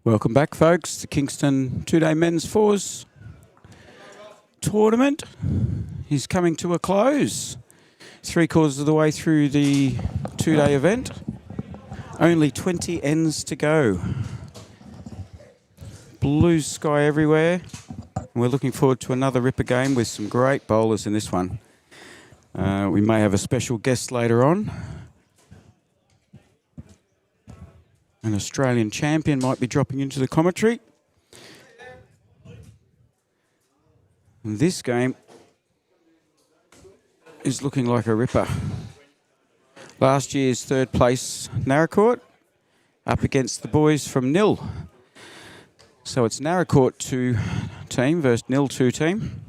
Welcome back, folks. The Kingston two-day men's fours tournament is coming to a close. 3/4 of the way through the two-day event. Only 20 ends to go. Blue sky everywhere. We're looking forward to another ripper game with some great bowlers in this one. We may have a special guest later on. An Australian champion might be dropping into the commentary. And this game is looking like a ripper. Last year's third place Naracoorte up against the boys from Nil. So it's Naracoorte 2 team versus Nil 2 team.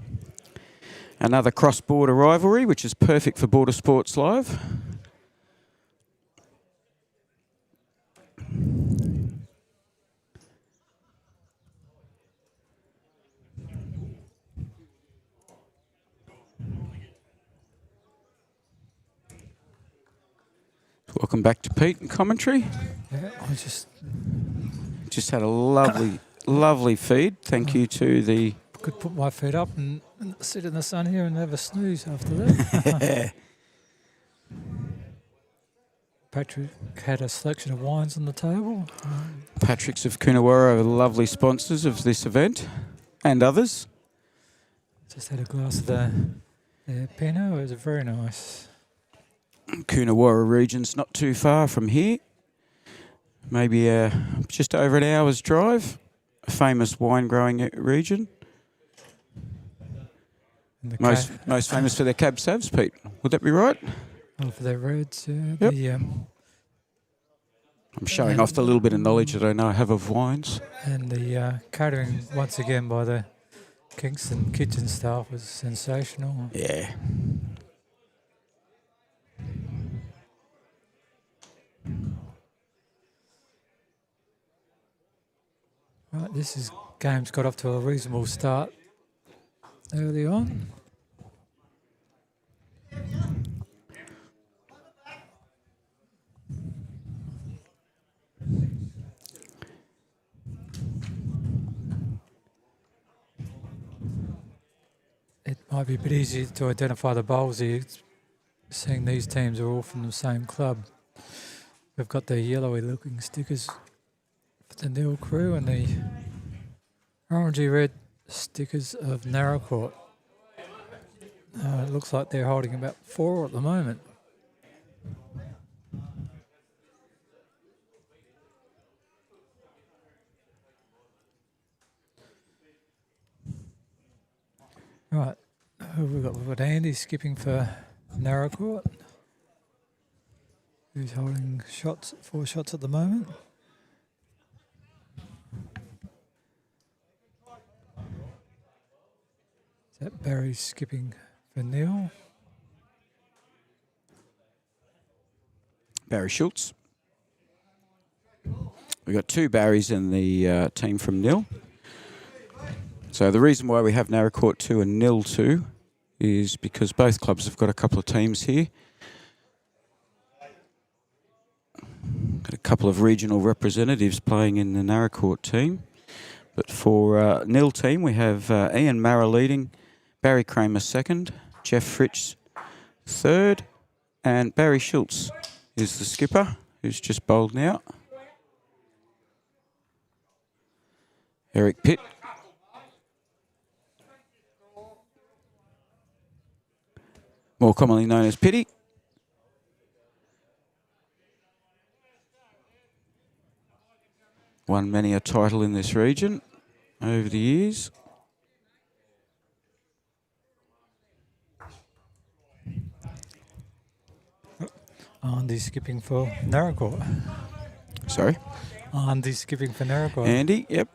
Another cross-border rivalry, which is perfect for Border Sports Live. Welcome back to Pete and commentary. Yeah, I just had a lovely feed. Thank you to the... Could put my feet up and sit in the sun here and have a snooze after that. Patrick had a selection of wines on the table. Patrick's of Coonawarra are the lovely sponsors of this event and others. Just had a glass of the Pinot. It was very nice. Coonawarra region's not too far from here. Maybe just over an hour's drive. A famous wine growing region. Most famous for their Cab Savs, Pete. Would that be right? Oh, for their reds, yeah. Yep. I'm showing off the little bit of knowledge that I know I have of wines. And the catering, once again, by the Kingston kitchen staff was sensational. Yeah. Right, game's got off to a reasonable start early on. It might be a bit easier to identify the bowls here. It's seeing these teams are all from the same club. They've got their yellowy looking stickers for the Nil crew and the orangey red stickers of Narrowcourt. It looks like they're holding about 4 at the moment. Right, who have we got? We've got Andy skipping for Narrowcourt, who's holding 4 shots at the moment. Is that Barry skipping for Neil? Barry Schultz. We've got 2 Barrys in the team from Nil. So the reason why we have Narrowcourt 2 and Nil 2 is because both clubs have got a couple of teams here. Got a couple of regional representatives playing in the Narrowcourt team. But for Nil team, we have Ian Marra leading, Barry Kramer second, Jeff Fritsch third, and Barry Schultz is the skipper, who's just bowled now. Eric Pitt. More commonly known as Pitty. Won many a title in this region over the years. Andy skipping for Narrowcourt. Sorry? Andy skipping for Narrowcourt. Andy, yep.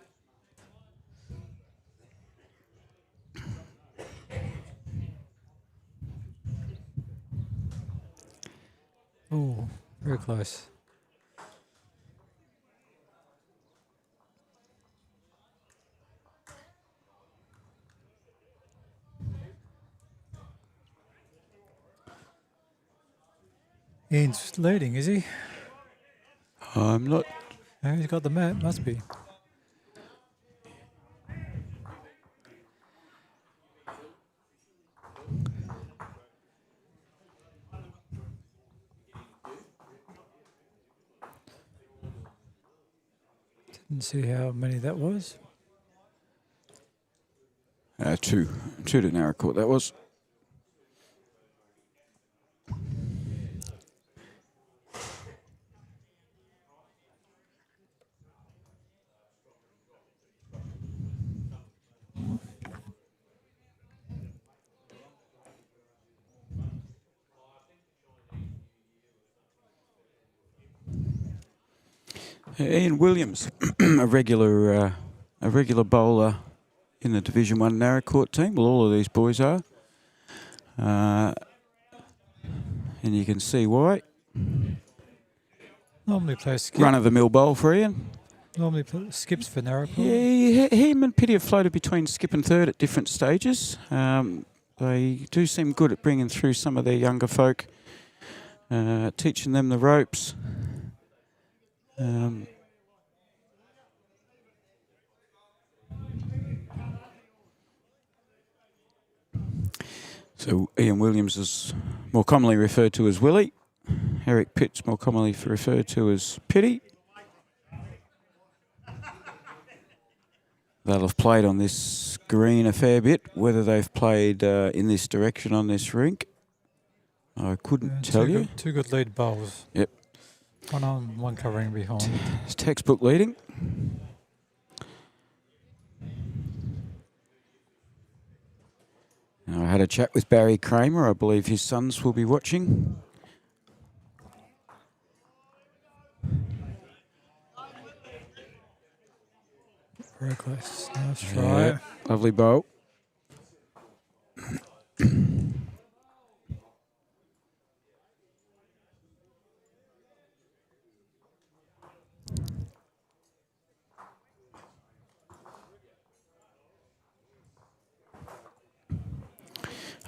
Oh, very close. Ian's leading, is he? I'm not. Oh, he's got the map, must be. Didn't see how many that was. 2 to Narrowcourt, that was. Ian Williams, a regular bowler in the Division 1 Narrowcourt team. Well, all of these boys are. And you can see why. Normally plays skip. Run-of-the-mill bowl for Ian. Normally skips for Narrowcourt. Yeah, him and Pitty have floated between skip and third at different stages. They do seem good at bringing through some of their younger folk, teaching them the ropes. So Ian Williams is more commonly referred to as Willie. Eric Pitt's more commonly referred to as Pitty. They'll have played on this green a fair bit. Whether they've played in this direction on this rink, I couldn't tell you. Two good lead bowls. Yep. One on, one covering behind. It's textbook leading. Now, I had a chat with Barry Kramer. I believe his sons will be watching. Very close. Nice try. Yeah, lovely bowl.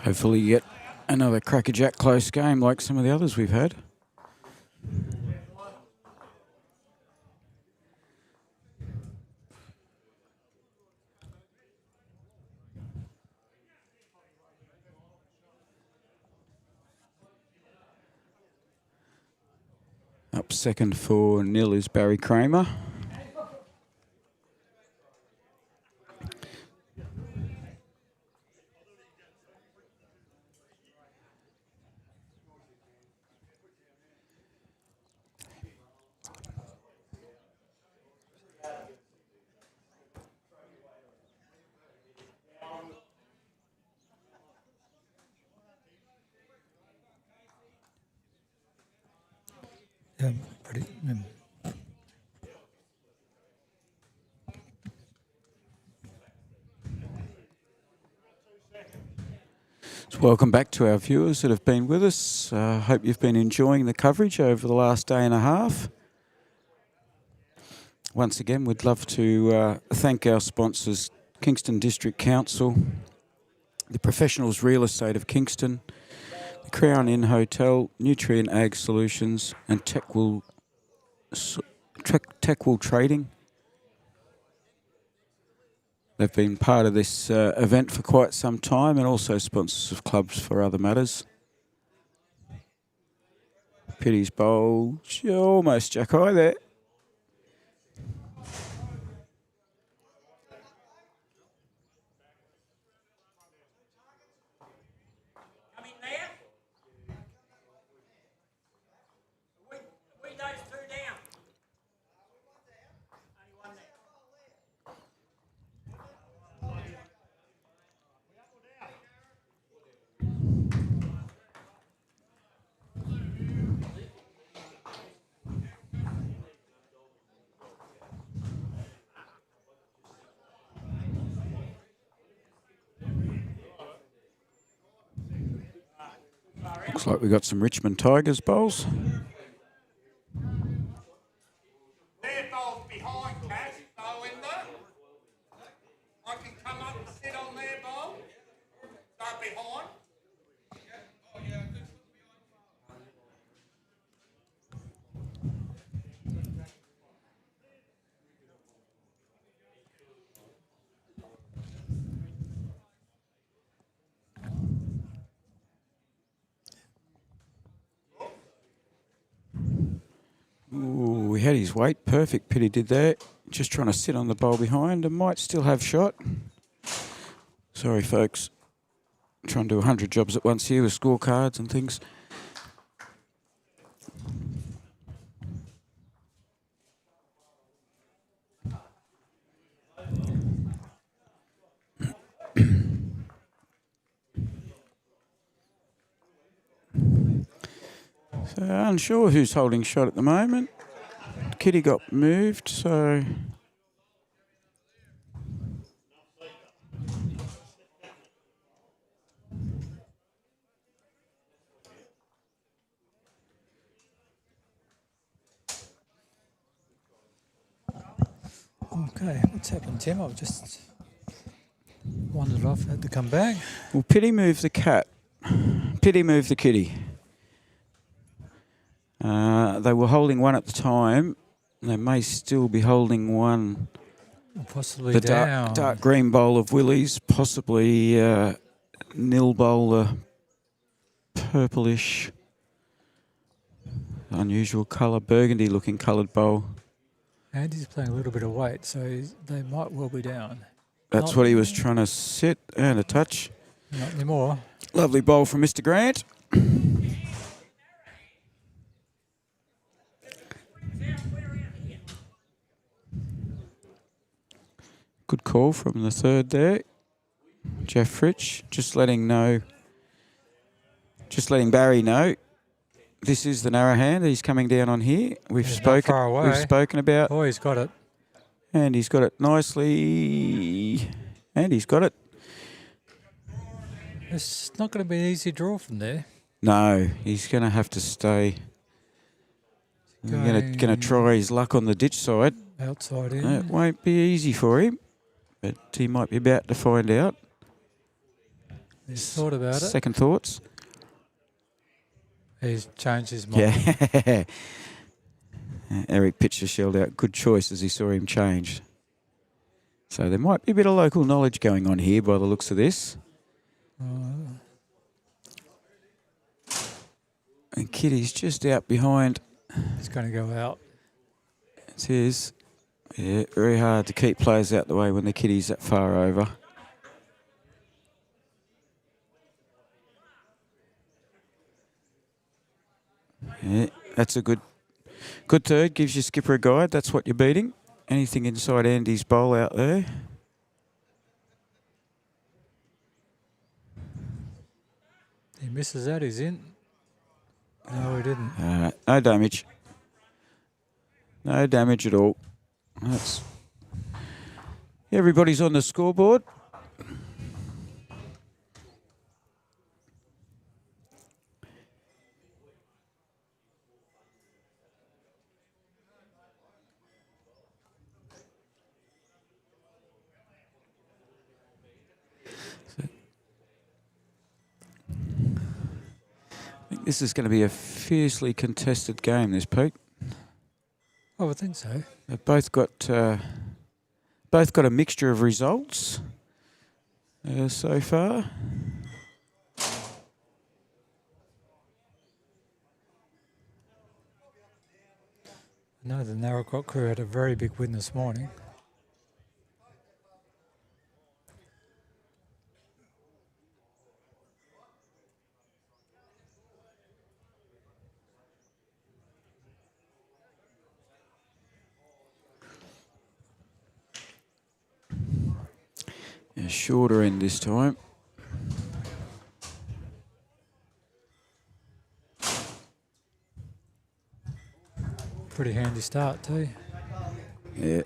Hopefully you get another crackerjack close game like some of the others we've had. second for nil is Barry Kramer. Yeah, pretty. Welcome back to our viewers that have been with us. Hope you've been enjoying the coverage over the last day and a half. Once again, we'd love to thank our sponsors, Kingston District Council, the Professionals Real Estate of Kingston, the Crown Inn Hotel, Nutrient Ag Solutions, and Techwool Trading. They've been part of this event for quite some time and also sponsors of clubs for other matters. Pity's bowl, almost jack eye there. Looks like we got some Richmond Tigers bowls. Their bowl's behind, Cash. Bow in there. I can come up and sit on their bowl. Start behind. Ooh, we had his weight perfect. Pity did that. Just trying to sit on the bowl behind and might still have shot. Sorry, folks. Trying to do 100 jobs at once here with scorecards and things. So unsure who's holding shot at the moment. Kitty got moved, so... Okay, what's happened, Tim? I've just wandered off, had to come back. Well, Pity moved the cat. Pity moved the kitty. They were holding one at the time. They may still be holding one. Possibly The down. dark green bowl of Willie's, possibly nil bowl, the purplish, unusual colour, burgundy-looking coloured bowl. Andy's playing a little bit of weight, so they might well be down. That's Not- what he was trying to sit and a touch. Not anymore. Lovely bowl from Mr. Grant. Good call from the third there. Jeff Fritsch, just letting Barry know. This is the narrow hand. He's coming down on here. He's not far away. We've spoken about. Oh, he's got it. And he's got it nicely. And he's got it. It's not going to be an easy draw from there. No, he's going to have to stay. He's going to try his luck on the ditch side. Outside in. It won't be easy for him, but he might be about to find out. He's thought about it. Second thoughts? He's changed his mind. Yeah. Eric Pitcher shelled out good choice as he saw him change. So there might be a bit of local knowledge going on here by the looks of this. And Kitty's just out behind. It's going to go out. It is. Yeah, very hard to keep players out the way when the kiddies that far over. Yeah, that's a good third. Gives your skipper a guide. That's what you're beating. Anything inside Andy's bowl out there. He misses that, he's in. No, he didn't. No damage. No damage at all. That's everybody's on the scoreboard. I think this is going to be a fiercely contested game, this, Pete. I would think so. They've both got a mixture of results so far. I know the Narracot crew had a very big win this morning. Yeah, shorter end this time. Pretty handy start too. Yeah.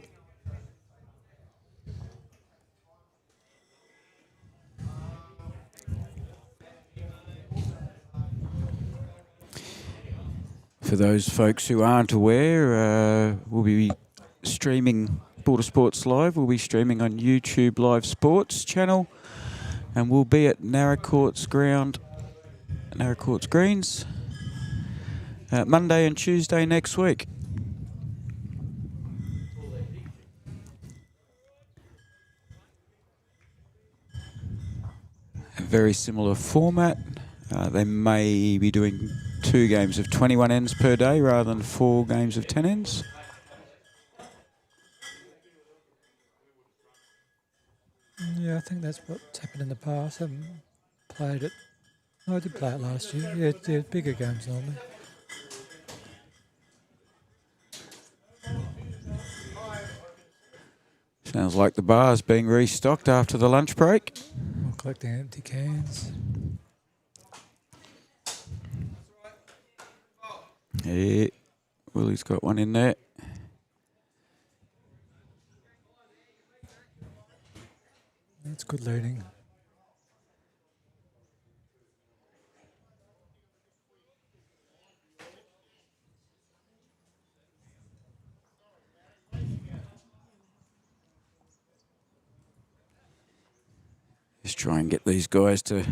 For those folks who aren't aware, we'll be streaming Border Sports Live. We'll be streaming on YouTube Live Sports channel, and we'll be at Narracourt's Greens, Monday and Tuesday next week. A very similar format. They may be doing 2 games of 21 ends per day rather than 4 games of 10 ends. Yeah, I think that's what's happened in the past. I haven't played it. No, I did play it last year. Yeah, bigger games normally. Sounds like the bar's being restocked after the lunch break. We're collecting empty cans. Yeah, Willie's got one in there. That's good leading. Just try and get these guys to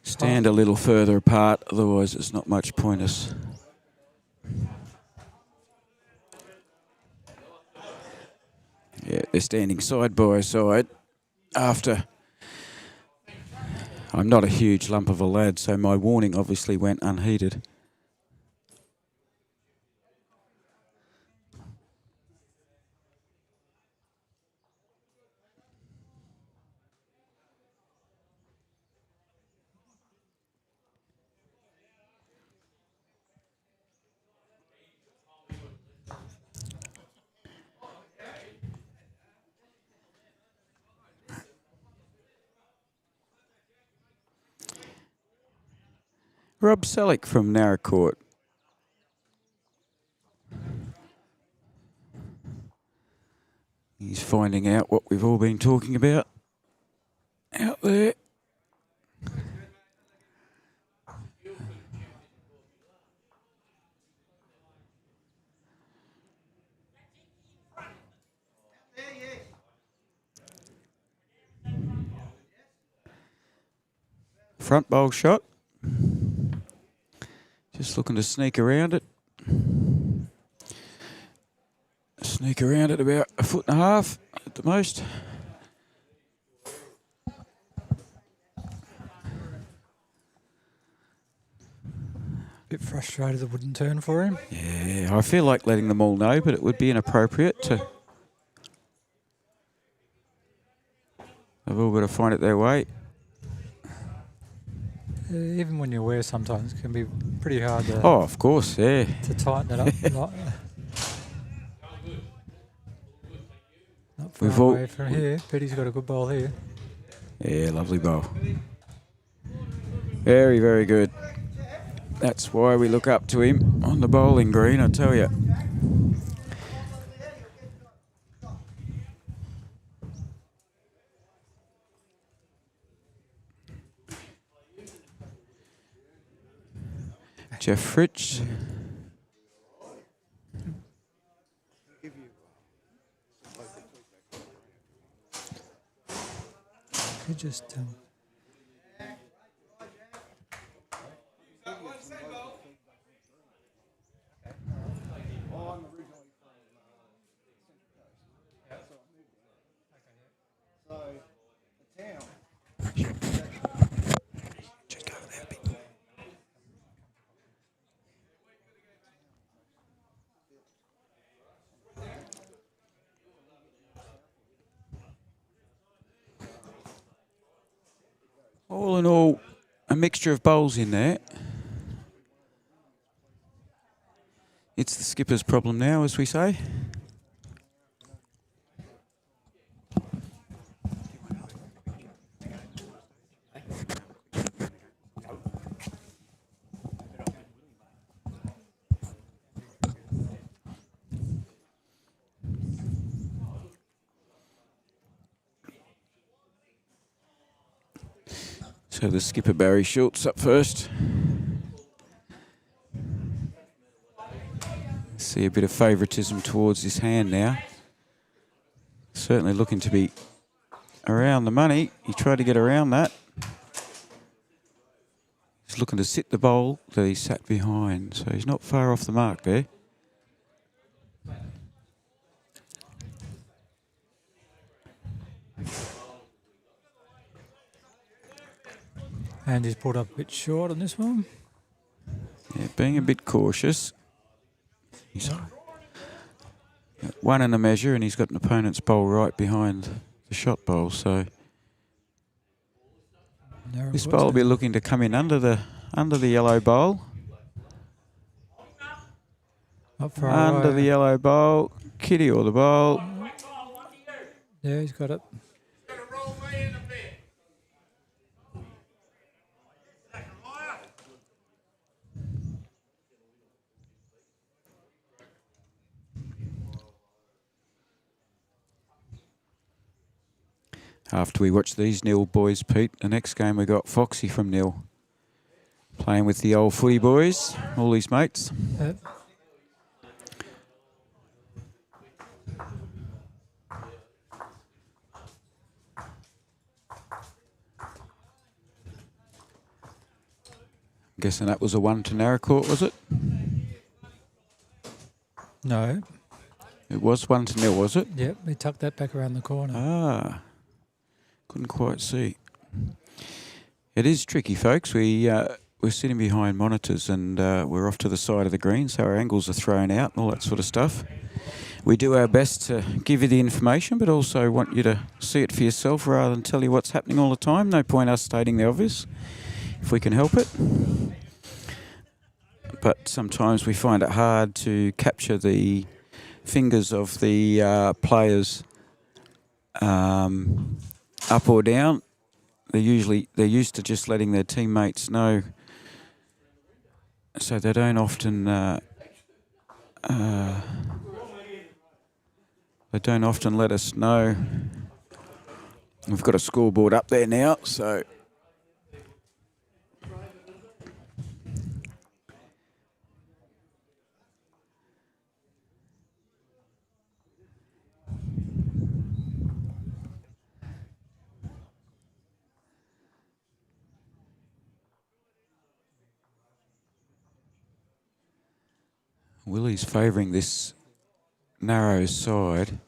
stand a little further apart, otherwise it's not much point us. Yeah, they're standing side by side after. I'm not a huge lump of a lad, so my warning obviously went unheeded. Rob Selleck from Narracourt. He's finding out what we've all been talking about out there. Front bowl shot. Just looking to sneak around it. Sneak around it about 1.5 feet at the most. Bit frustrated it wouldn't turn for him. Yeah, I feel like letting them all know, but it would be inappropriate to. They've all got to find it their way. Even when you're aware, sometimes it can be pretty hard to, Oh, of course, yeah. to tighten it up. Not far We've all- away from here. Petty's got a good ball here. Yeah, lovely bowl. Very, very good. That's why we look up to him on the bowling green, I tell you. Jeff Fritsch. Could just Just go there a bit. All in all, a mixture of bowls in there. It's the skipper's problem now, as we say. So the skipper Barry Schultz up first. See a bit of favouritism towards his hand now. Certainly looking to be around the money. He tried to get around that. He's looking to sit the bowl that he sat behind, so he's not far off the mark there. and he's pulled up a bit short on this one. Yeah, being a bit cautious. He's got one in a measure, and he's got an opponent's bowl right behind the shot bowl. So Narrow this woods bowl will be now. looking to come in under the yellow bowl. Not far Under away. the yellow bowl, kitty or the bowl. Yeah, he's got it. Gonna roll me in a bit. After we watch these Nil boys, Pete, the next game we got Foxy from Nil. Playing with the old footy boys, all his mates. Yep. Guessing that was a 1 to Narracourt, was it? No. It was 1 to 0, was it? Yep, he tucked that back around the corner. Ah, couldn't quite see. It is tricky, folks. We're sitting behind monitors and we're off to the side of the green, so our angles are thrown out and all that sort of stuff. We do our best to give you the information, but also want you to see it for yourself rather than tell you what's happening all the time. No point us stating the obvious, if we can help it. But sometimes we find it hard to capture the fingers of the players up or down. They're used to just letting their teammates know, so they don't often let us know. We've got a scoreboard up there now, so Willie's favouring this narrow side.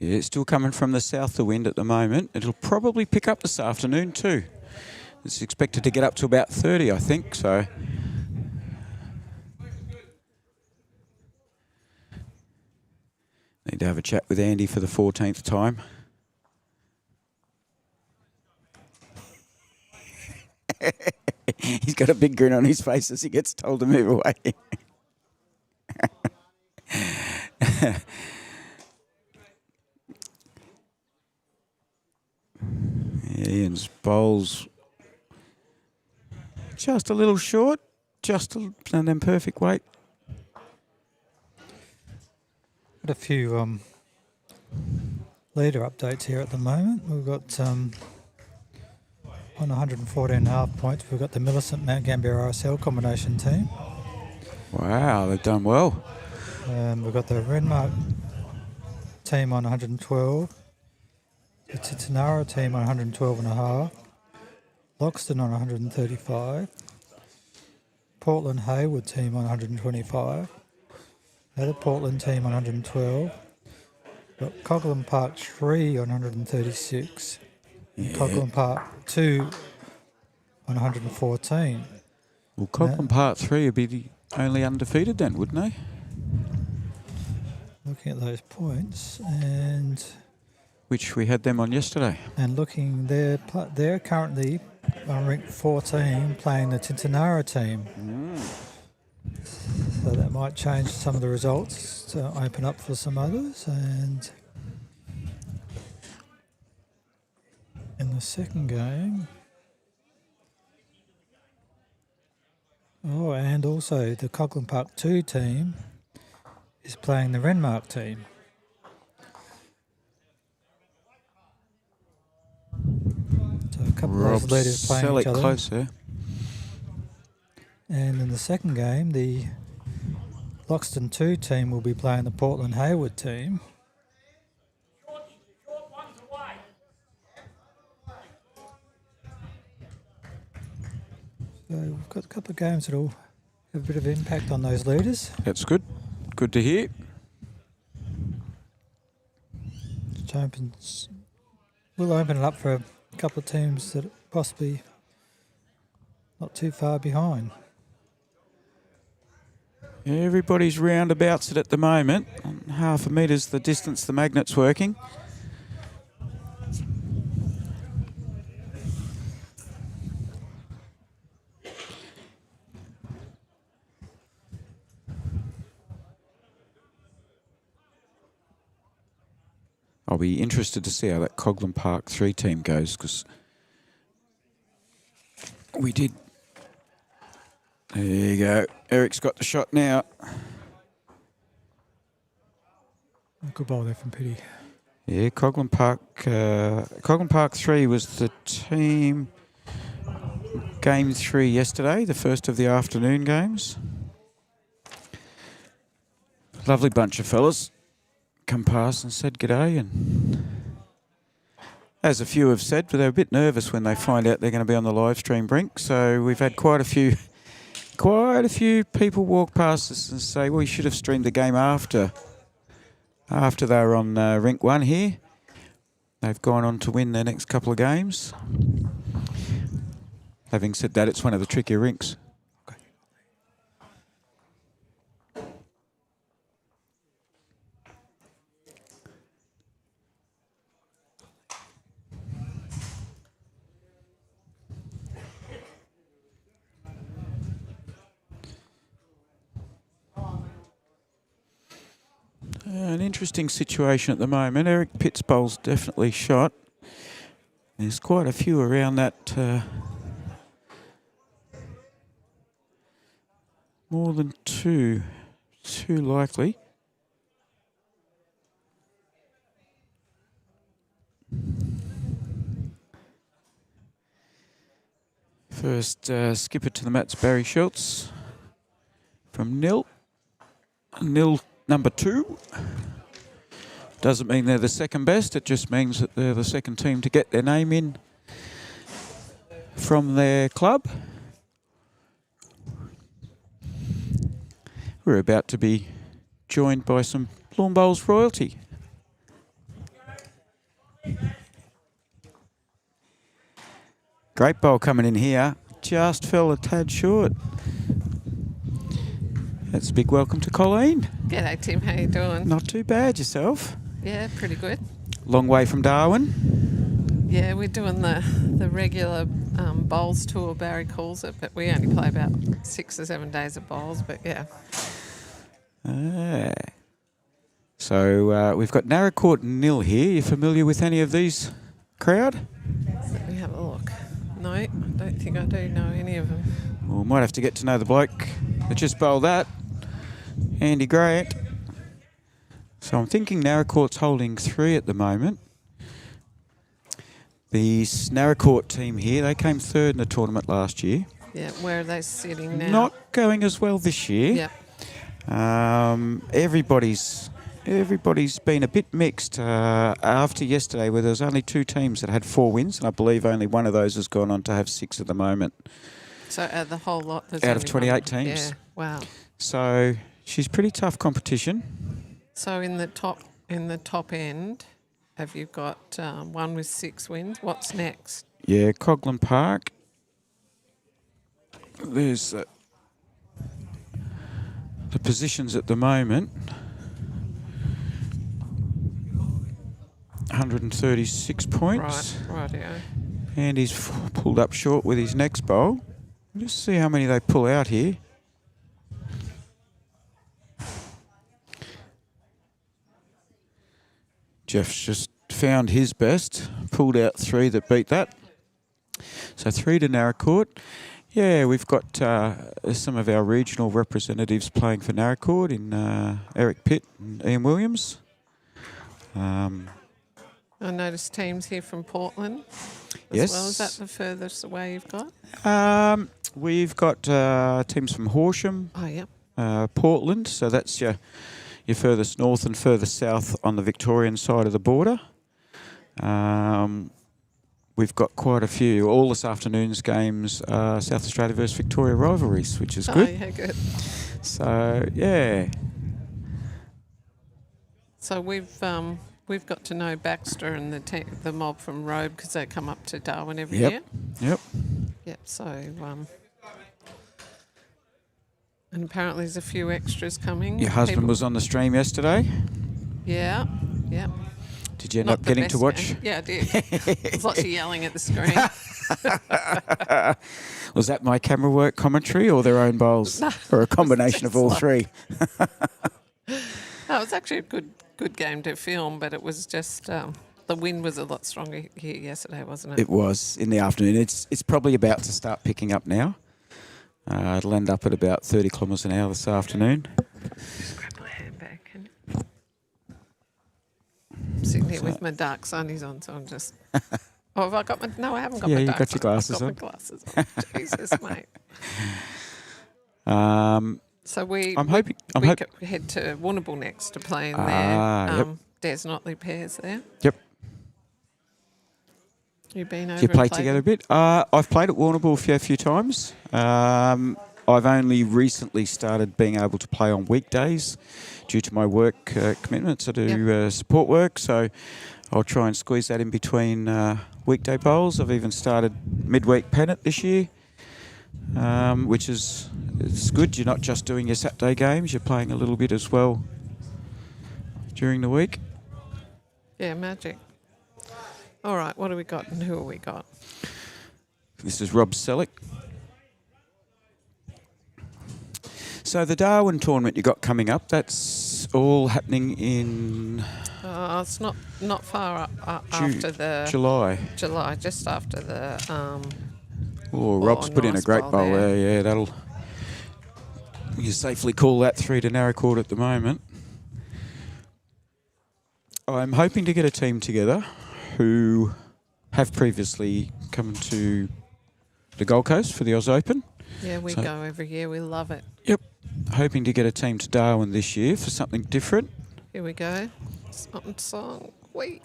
Yeah, it's still coming from the south, the wind at the moment. It'll probably pick up this afternoon too. It's expected to get up to about 30, I think, so. Need to have a chat with Andy for the 14th time. He's got a big grin on his face as he gets told to move away. Ian's bowls just a little short, and then perfect weight. Got a few leader updates here at the moment. We've got on 114.5 points. We've got the Millicent Mt Gambier RSL combination team. Wow, they've done well. We've got the Renmark team on 112. The Titanara team on 112.5. Loxton on 135. Portland Hayward team on 125. Another Portland team on 112. Got Coghlan Park 3 on 136. Yeah. Coghlan Park 2 on 114. Well, Coghlan Park 3 would be the only undefeated then, wouldn't they? Looking at those points and Which we had them on yesterday. looking, they're currently on rank 14 playing the Titanara team. So that might change some of the results to open up for some others. And in the second game, and also the Coghlan Park 2 team is playing the Renmark team. So a couple of those leaders playing each other. Close there. And in the second game, the Loxton 2 team will be playing the Portland Hayward team. So we've got a couple of games that will have a bit of impact on those leaders. That's good. Good to hear. We'll open it up for a couple of teams that are possibly not too far behind. Everybody's roundabouts it at the moment. Half a metre's the distance the magnet's working. I'll be interested to see how that Coghlan Park 3 team goes, because we did. There you go. Eric's got the shot now. Good ball there from Pity. Yeah, Coghlan Park 3 was the team game 3 yesterday, the first of the afternoon games. Lovely bunch of fellas. Come past and said g'day, and as a few have said, they're a bit nervous when they find out they're going to be on the live stream brink. So we've had quite a few people walk past us and say, well, you should have streamed the game after they were on rink 1 here. They've gone on to win their next couple of games. Having said that, it's one of the trickier rinks. An interesting situation at the moment. Eric Pitt's bowl's definitely shot. There's quite a few around that. More than two likely. First skipper to the mat's Barry Schultz from nil. Nil number 2. Doesn't mean they're the second best, it just means that they're the second team to get their name in from their club. We're about to be joined by some Lawn Bowls royalty. Great bowl coming in here. Just fell a tad short. That's a big welcome to Colleen. G'day Tim, how you doing? Not too bad, yourself? Yeah, pretty good. Long way from Darwin. Yeah, we're doing the regular bowls tour, Barry calls it, but we only play about 6 or 7 days of bowls, but yeah. So we've got Naracoorte nil here. You familiar with any of these crowd? Let me have a look. No, I don't think I do know any of them. Well, might have to get to know the bloke that just bowled that, Andy Grant. So I'm thinking Naracoorte's holding 3 at the moment. The Naracoorte team here, they came 3rd in the tournament last year. Yeah, where are they sitting now? Not going as well this year. Yeah. Everybody's been a bit mixed after yesterday, where there was only 2 teams that had 4 wins, and I believe only one of those has gone on to have 6 at the moment. So out of the whole lot, there's Out of only 28 one. teams. Yeah, wow. So she's pretty tough competition. So in the top end, have you got one with 6 wins? What's next? Yeah, Coorong Park. There's the positions at the moment. 136 points. Right, rightio. And he's pulled up short with his next bowl. Just see how many they pull out here. Jeff's just found his best, pulled out 3 that beat that. So 3 to Naracoorte. Yeah, we've got some of our regional representatives playing for Naracoorte in Eric Pitt and Ian Williams. I noticed teams here from Portland as Yes. well. Is that the furthest away you've got? We've got teams from Horsham, Oh, yeah. Portland, so that's your furthest north and furthest south on the Victorian side of the border. We've got quite a few. All this afternoon's games are South Australia versus Victoria rivalries, which is good. Oh, yeah, good. So, yeah. So we've got to know Baxter and the mob from Robe because they come up to Darwin every year. Yep. Yep. So and apparently there's a few extras coming. Your husband People- was on the stream yesterday. Yeah. Yeah. Did you end Not up the getting to best watch? game. Yeah, I did. There's lots of yelling at the screen. Was that my camera work commentary or their own bowls? Or a combination of all just 3? No, it was actually a good game to film, but it was just the wind was a lot stronger here yesterday, wasn't it? It was in the afternoon. It's probably about to start picking up now. It'll end up at about 30 kilometres an hour this afternoon. Just grab my handbag. I'm sitting here with my dark sunnies on, so I'm just. Oh, have I got my? No, I haven't got Yeah, my you dark got your glasses I've on. got my glasses on. Jesus, mate. So I'm hoping. head to Warrnambool next to play in Yep. Des Notley pairs there. Yep. You've been over. Do you play and played together a them? bit? I've played at Warrnambool a few times. I've only recently started being able to play on weekdays due to my work commitments. I do support work, so I'll try and squeeze that in between weekday bowls. I've even started midweek pennant this year, which is it's good. You're not just doing your Saturday games; you're playing a little bit as well during the week. Yeah, magic. All right, what do we got and who have we got? This is Rob Selleck. So the Darwin tournament you got coming up, that's all happening in It's not far after the July. July, just after the. Oh, Rob's put in a nice great bowl bowl there. there. Yeah, that'll. You safely call that 3 to Naracoorte at the moment. I'm hoping to get a team together who have previously come to the Gold Coast for the Oz Open. Yeah, we So- go every year. We love it. Yep. Hoping to get a team to Darwin this year for something different. Here we go. Song. We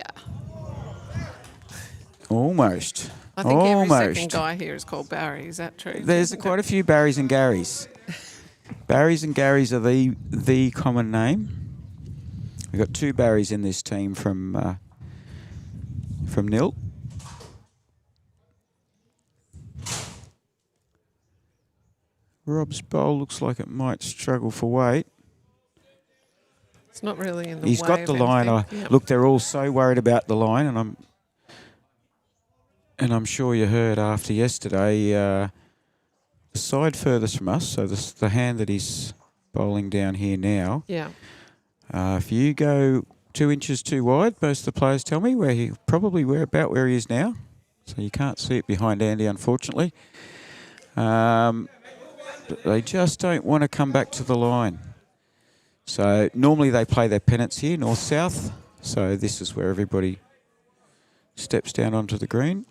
Almost. I think every second Almost. guy here is called Barry. Is that true? There's quite a few Barrys and Garys. Barrys and Garys are the common name. We've got 2 Barrys in this team from Nil. Rob's bowl looks like it might struggle for weight. It's not really in the He's way got of the line. anything. Yep. Look, they're all so worried about the line, and I'm sure you heard after yesterday, the side furthest from us, so the hand that he's bowling down here now. Yeah. If you go 2 inches too wide, most of the players tell me where he about where he is now. So you can't see it behind Andy, unfortunately. But they just don't want to come back to the line. So normally they play their pennants here, north-south. So this is where everybody steps down onto the green.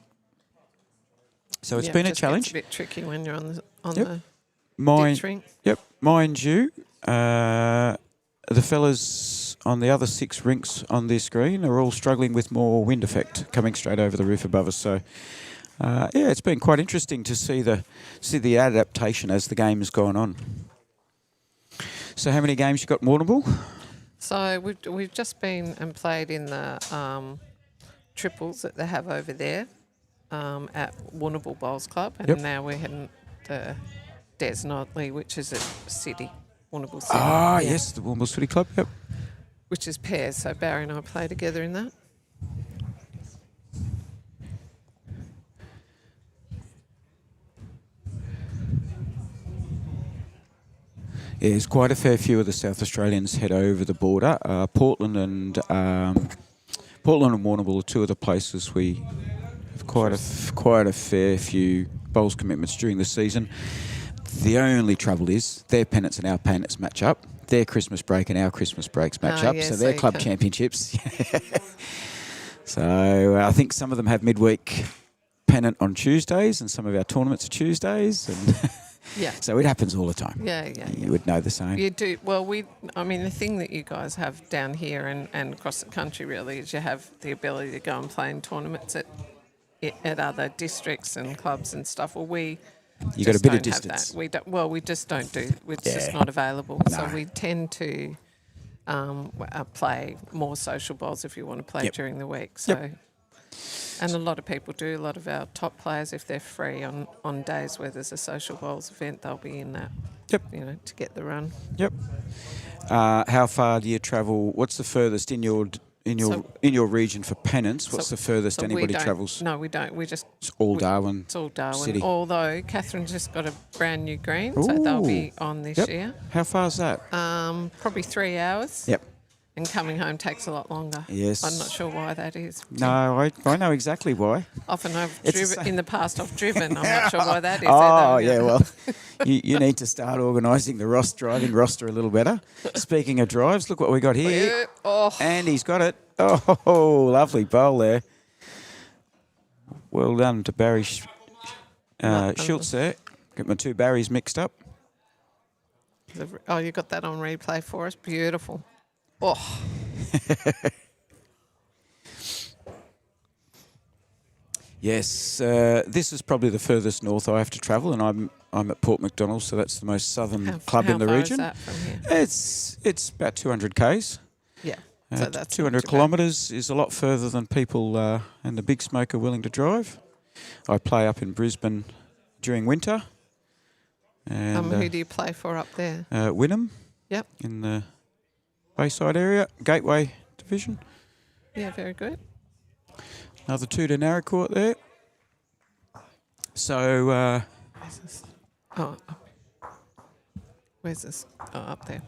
So it's been a challenge. It's a bit tricky when you're on Yep. the ditch ring. Yep, mind you, the fellas on the other 6 rinks on this green are all struggling with more wind effect coming straight over the roof above us. So, it's been quite interesting to see the adaptation as the game has gone on. So, how many games you got, Warrnambool? So we've just been and played in the triples that they have over there at Warrnambool Bowls Club, and now we're heading to Des Nodley, which is at City, Warrnambool City. Ah, yes, the Warrnambool City Club, yep. Which is pairs, so Barry and I play together in that. Yeah, there's quite a fair few of the South Australians head over the border. Portland and Warrnambool are 2 of the places we have quite a fair few bowls commitments during the season. The only trouble is their pennants and our pennants match up. Their Christmas break and our Christmas breaks match up. Yeah, so their club championships. So I think some of them have midweek pennant on Tuesdays, and some of our tournaments are Tuesdays, and so it happens all the time. Yeah. You would know the same. You do. Well, the thing that you guys have down here and across the country really is you have the ability to go and play in tournaments at other districts and clubs and stuff. Well, you got a bit of have distance. that. We just don't do. It's just not available. No. So we tend to play more social bowls if you want to play during the week. So, and a lot of people do. A lot of our top players, if they're free on days where there's a social bowls event, they'll be in that. Yep. To get the run. Yep. How far do you travel? What's the furthest in your region for pennants? What's the furthest anybody travels? No, we don't. It's all Darwin. It's all Darwin. City. Although Catherine's just got a brand new green, so they'll be on this year. How far is that? Probably 3 hours. Yep. And coming home takes a lot longer. Yes. I'm not sure why that is. No, I know exactly why. Often in the past I've driven. I'm not sure why that is. Well, you need to start organising the driving roster a little better. Speaking of drives, look what we got here. And he's got it. Oh, lovely bowl there. Well done to Barry Schultz there. Get my 2 Barrys mixed up. You got that on replay for us. Beautiful. Oh. Yes, this is probably the furthest north I have to travel, and I'm at Port Macdonald, so that's the most southern club in the region. How far is that from here? It's about 200 k's. Yeah, so that's 200 kilometres is a lot further than people and the big smoke are willing to drive. I play up in Brisbane during winter. And who do you play for up there? Wynnum. Yep. In the Bayside area, Gateway Division. Yeah, very good. Another 2 to Naracoorte there. So, where's this? Where's this? Up there.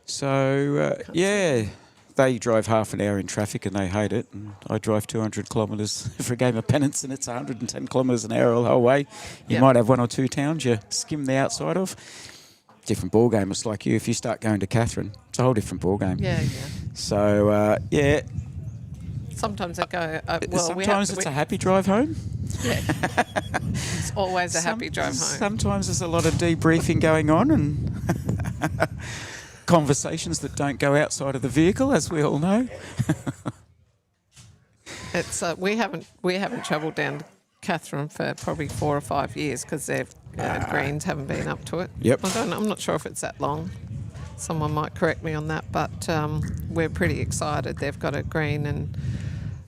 So, they drive half an hour in traffic and they hate it. And I drive 200 kilometres for a game of pennants, and it's 110 kilometres an hour the whole way. You might have 1 or 2 towns you skim the outside of. Different ball game. It's like you. If you start going to Katherine, it's a whole different ball game. Yeah. So Sometimes they go. Sometimes it's a happy drive home. Yeah. It's always a happy drive home. Sometimes there's a lot of debriefing going on and conversations that don't go outside of the vehicle, as we all know. It's we haven't travelled down to Katherine for probably 4 or 5 years because their greens haven't been up to it. Yep. I'm not sure if it's that long. Someone might correct me on that, but we're pretty excited. They've got a green and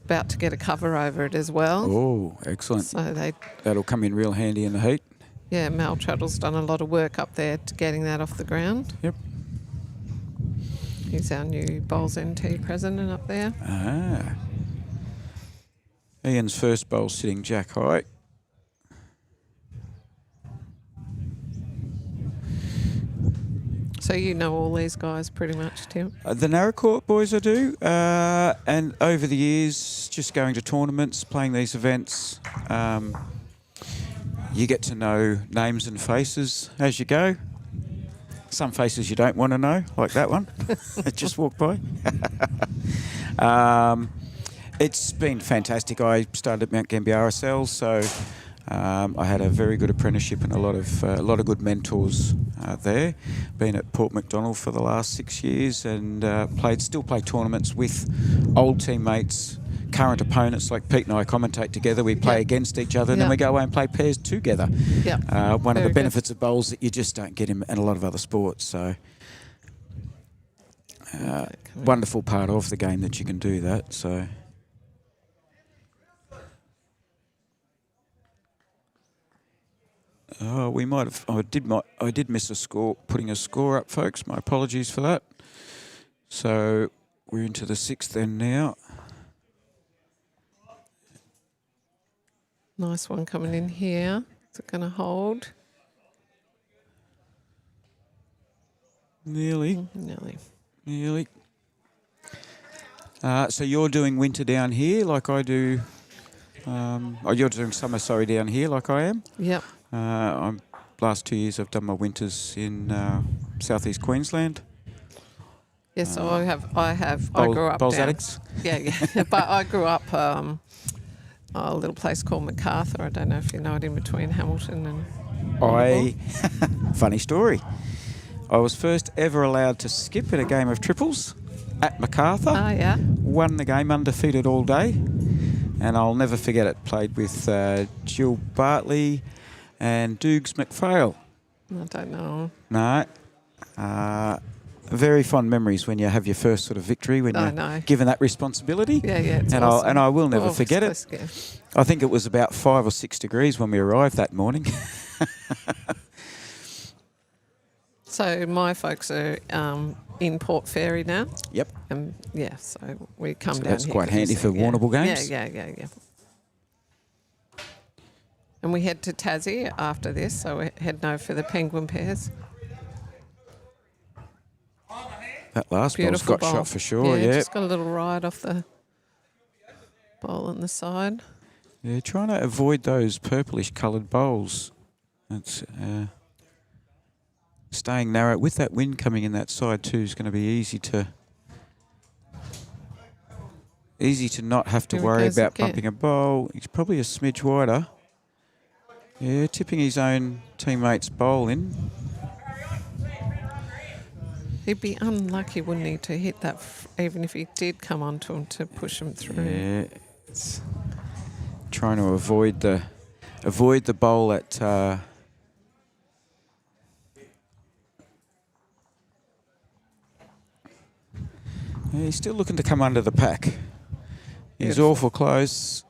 about to get a cover over it as well. Oh, excellent. So that'll come in real handy in the heat. Yeah, Mel Truddle's done a lot of work up there to getting that off the ground. Yep. He's our new Bowls NT president up there. Ah. Ian's first bowl sitting jack high. So you know all these guys pretty much, Tim? The Naracoorte boys I do, and over the years, just going to tournaments, playing these events, you get to know names and faces as you go. Some faces you don't want to know, like that one that just walked by. It's been fantastic. I started at Mt Gambier ourselves, so I had a very good apprenticeship and a lot of good mentors there. Been at Port Macdonald for the last 6 years and still play tournaments with old teammates, current opponents. Like Pete and I commentate together. We play against each other, and then we go away and play pairs together. One of the benefits of bowls that you just don't get in a lot of other sports. So wonderful part of the game that you can do that. So. Oh, we might have. I did miss a score. Putting a score up, folks. My apologies for that. So we're into the 6th end now. Nice one coming in here. Is it going to hold? Nearly. Nearly. So you're doing winter down here, like I do. You're doing summer, sorry, down here, like I am. Yep. Last 2 years I've done my winters in southeast Queensland. Yes, so I grew up Bowls down. addicts. Yeah. But I grew up a little place called MacArthur. I don't know if you know it, in between Hamilton and. Funny story. I was first ever allowed to skip in a game of triples at MacArthur. Oh, yeah. Won the game undefeated all day, and I'll never forget it. Played with Jill Bartley and Dukes McPhail. I don't know. No. Very fond memories when you have your first sort of victory, when you're given that responsibility. Yeah, it's and awesome. I will never forget it. I think it was about 5 or 6 degrees when we arrived that morning. So my folks are in Port Fairy now. Yep. So we come down that's here. quite handy for Warrnambool games. Yeah. And we head to Tassie after this, so we're heading over for the penguin pairs. That last bowl's got shot for sure, yeah. Just got a little ride off the bowl on the side. Yeah, trying to avoid those purplish coloured bowls. That's staying narrow. With that wind coming in that side too is going to be easy to not have to worry about bumping a bowl. He's probably a smidge wider. Yeah, tipping his own teammate's bowl in. He'd be unlucky, wouldn't he, to hit that, even if he did come onto him to push him through. Yeah, it's trying to avoid the bowl at. Yeah, he's still looking to come under the pack. He's awful close.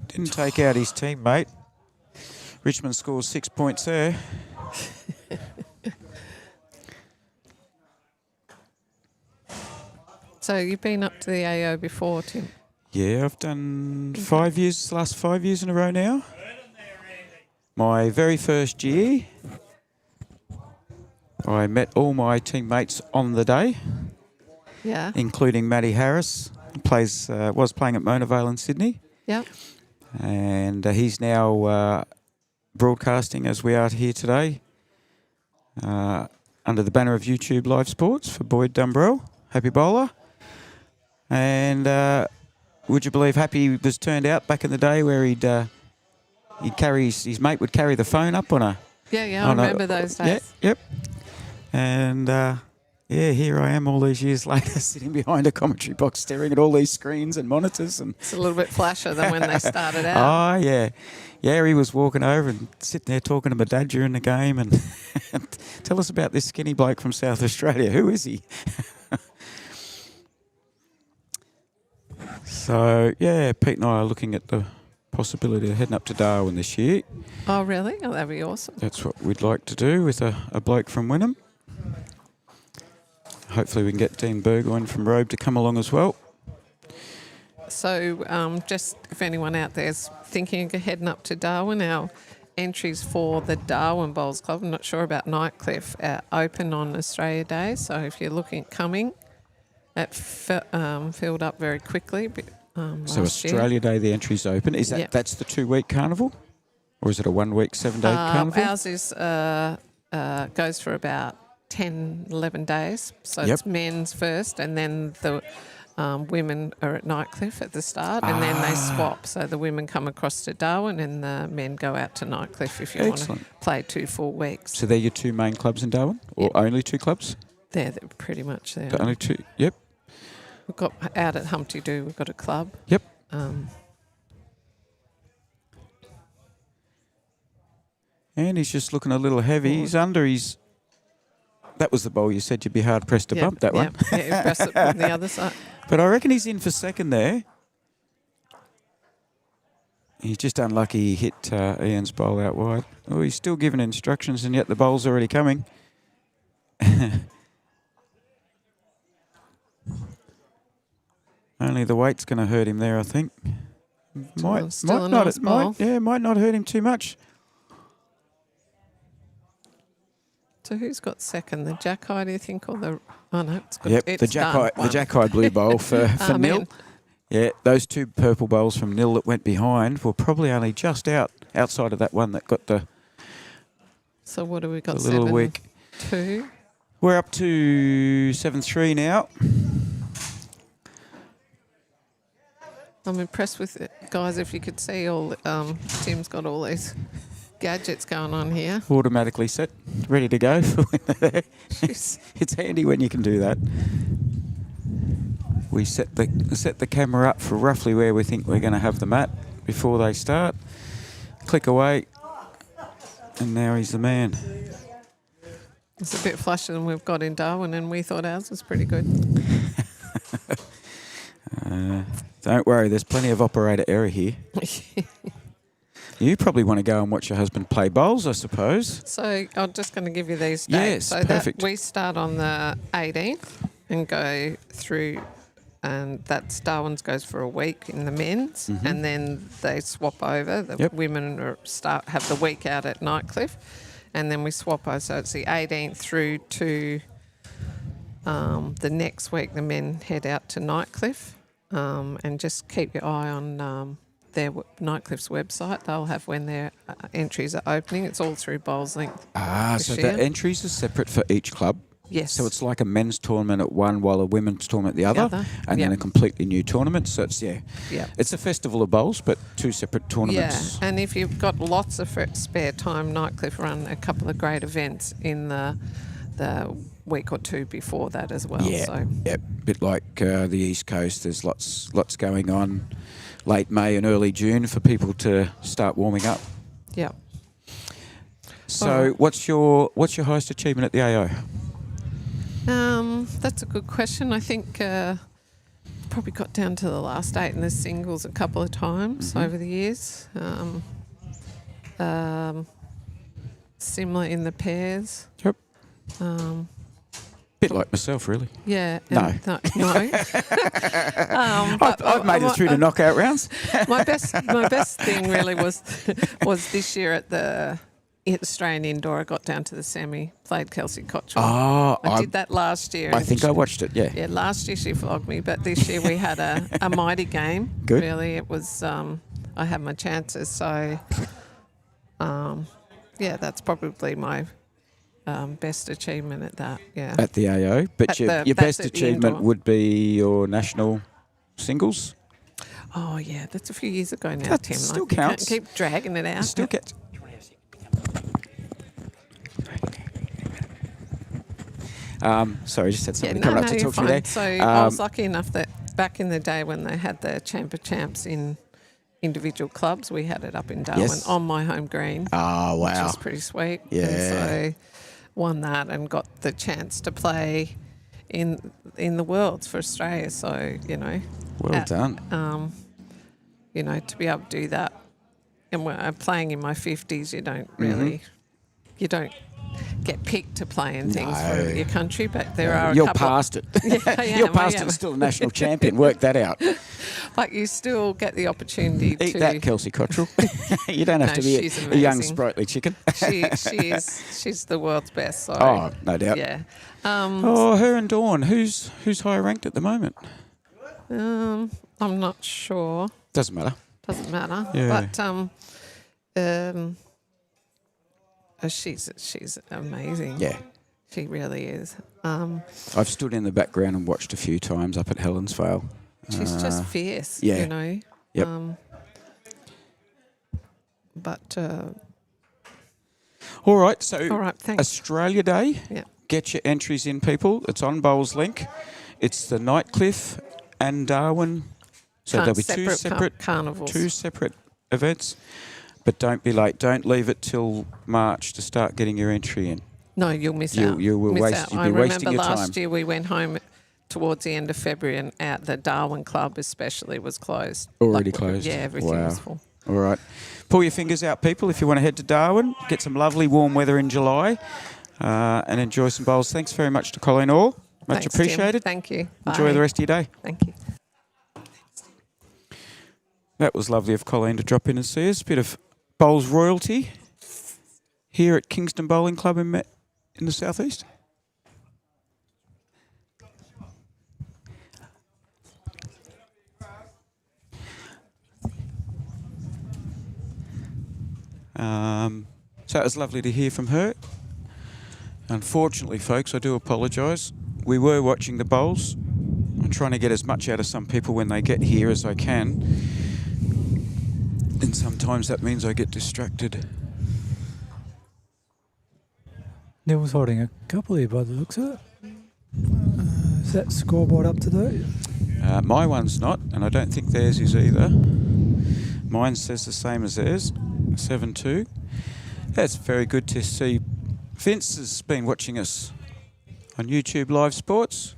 Didn't take out his teammate. Richmond scores 6 points there. So you've been up to the AO before, Tim? Yeah, I've done 5 years, last 5 years in a row now. My very first year, I met all my teammates on the day. Yeah. Including Matty Harris, was playing at Mona Vale in Sydney. Yep. And he's now broadcasting as we are here today under the banner of Youtubelivesports for Boyd Dumbrell, Happy Bowler. And would you believe Happy was turned out back in the day where he'd carry his mate would carry the phone up on a. Yeah, I remember those days. Yep. And here I am all these years later, sitting behind a commentary box, staring at all these screens and monitors. And it's a little bit flasher than when they started out. Oh, yeah. Yeah, he was walking over and sitting there talking to my dad during the game and tell us about this skinny bloke from South Australia. Who is he? So, yeah, Pete and I are looking at the possibility of heading up to Darwin this year. Oh, really? Oh, that'd be awesome. That's what we'd like to do with a bloke from Wynnum. Hopefully we can get Dean Burgoyne from Robe to come along as well. So just if anyone out there's thinking of heading up to Darwin, our entries for the Darwin Bowls Club, I'm not sure about Nightcliff, are open on Australia Day. So if you're looking at coming, it filled up very quickly. So Australia Day, the entry's open. Is that that's the 2-week carnival? Or is it a 1-week, 7-day carnival? Ours is goes for about 10, 11 days. So it's men's first, and then the women are at Nightcliff at the start, and then they swap. So the women come across to Darwin, and the men go out to Nightcliff if you want to play 2 full weeks. So they're your 2 main clubs in Darwin? Or only 2 clubs? They're pretty much there. The only 2, yep. We've got out at Humpty Doo, we've got a club. Yep. And he's just looking a little heavy. He's under his... That was the bowl you said you'd be hard-pressed to bump, that one. Yeah, press it on the other side. But I reckon he's in for second there. He's just unlucky he hit Ian's bowl out wide. Oh, he's still giving instructions, and yet the bowl's already coming. Only the weight's going to hurt him there, I think. Might not hurt him too much. So who's got second? The Jack-Eye, do you think, or the... Oh, no, it's got... Yep, the Jack-Eye blue bowl for Nil. Yeah, those 2 purple bowls from Nil that went behind were probably only just outside of that one that got the... So what have we got? A little weak. 2? We're up to 7-3 now. I'm impressed with it. Guys, if you could see all... Tim's got all these gadgets going on here. Automatically set, ready to go. It's handy when you can do that. We set the camera up for roughly where we think we're going to have the mat before they start. Click away, and now he's the man. It's a bit flasher than we've got in Darwin, and we thought ours was pretty good. Don't worry, there's plenty of operator error here. You probably want to go and watch your husband play bowls, I suppose. So I'm just going to give you these dates. Yes, perfect. We start on the 18th and go through, and that's Darwin's goes for a week in the men's, and then they swap over. The women have the week out at Nightcliff, and then we swap over. So it's the 18th through to the next week. The men head out to Nightcliff, and just keep your eye on their Nightcliff's website. They'll have when their entries are opening. It's all through Bowls Link. So the entries are separate for each club? Yes. So it's like a men's tournament at one while a women's tournament at the other, and then a completely new tournament. So it's, it's a festival of bowls, but 2 separate tournaments. Yeah, and if you've got lots of spare time, Nightcliff run a couple of great events in the week or 2 before that as well. Yeah, so. Bit like the East Coast. There's lots going on late May and early June for people to start warming up. Yeah. So what's your highest achievement at the AO? That's a good question. I think probably got down to the last 8 in the singles a couple of times over the years. Similar in the pairs. Yep. Bit like myself, really. Yeah. No. I've made it through the knockout rounds. my best thing really was this year at the Australian Indoor. I got down to the semi, played Kelsey Cottrell. I did that last year. I think I watched it, Yeah, last year she flogged me, but this year we had a mighty game. Good. Really, it was, I had my chances. So, that's probably my best achievement at that, At the AO. But your best achievement would be your national singles? Oh, yeah, that's a few years ago now, That Tim. still counts. Can't keep dragging it out. Still counts. Sorry, just had somebody coming up to talk to you there. So I was lucky enough that back in the day when they had the Champ of Champs in individual clubs, we had it up in Darwin on my home green. Oh, wow. Which was pretty sweet. Yeah. And so won that and got the chance to play in the Worlds for Australia. So, Well done. To be able to do that playing in my 50s, you don't really, you don't get picked to play in things for your country, but there are a You're couple. past it. Yeah, I am, You're I past am. it. Still a national champion. Work that out. But you still get the opportunity Eat to. that, Kelsey Cottrell. You don't have No, to be she's a young, amazing. sprightly chicken. She's the world's best. So, Oh, no doubt. yeah. Oh, her and Dawn. Who's higher ranked at the moment? I'm not sure. Doesn't matter. Doesn't matter. Yeah. But she's amazing. Yeah. She really is. I've stood in the background and watched a few times up at Helensvale. She's just fierce. yeah. You know. Yep. But All right. So all right. Thanks. Australia Day. Yeah. Get your entries in, people. It's on Bowls Link. It's the Nightcliff and Darwin. So there'll be two separate carnivals. Two separate events. But don't be late. Don't leave it till March to start getting your entry in. No, you'll miss out. You will miss waste. out. You'll I be wasting remember your last time. year we went home towards the end of February, and out the Darwin Club especially was closed. Already closed? Yeah, everything Wow. was full. All right. Pull your fingers out, people, if you want to head to Darwin. Get some lovely warm weather in July and enjoy some bowls. Thanks very much to Colleen Orr. Much Thanks, Tim. appreciated. Thank you. Enjoy Bye. the rest of your day. Thank you. That was lovely of Colleen to drop in and see us. Bit of bowls royalty here at Kingston Bowling Club in the southeast. So it was lovely to hear from her. Unfortunately, folks, I do apologise. We were watching the bowls. I'm trying to get as much out of some people when they get here as I can. And sometimes that means I get distracted. Neil's holding a couple here by the looks of it. Is that scoreboard up to date? My one's not, and I don't think theirs is either. Mine says the same as theirs, 7-2. That's very good to see. Vince has been watching us on Youtubelivesports.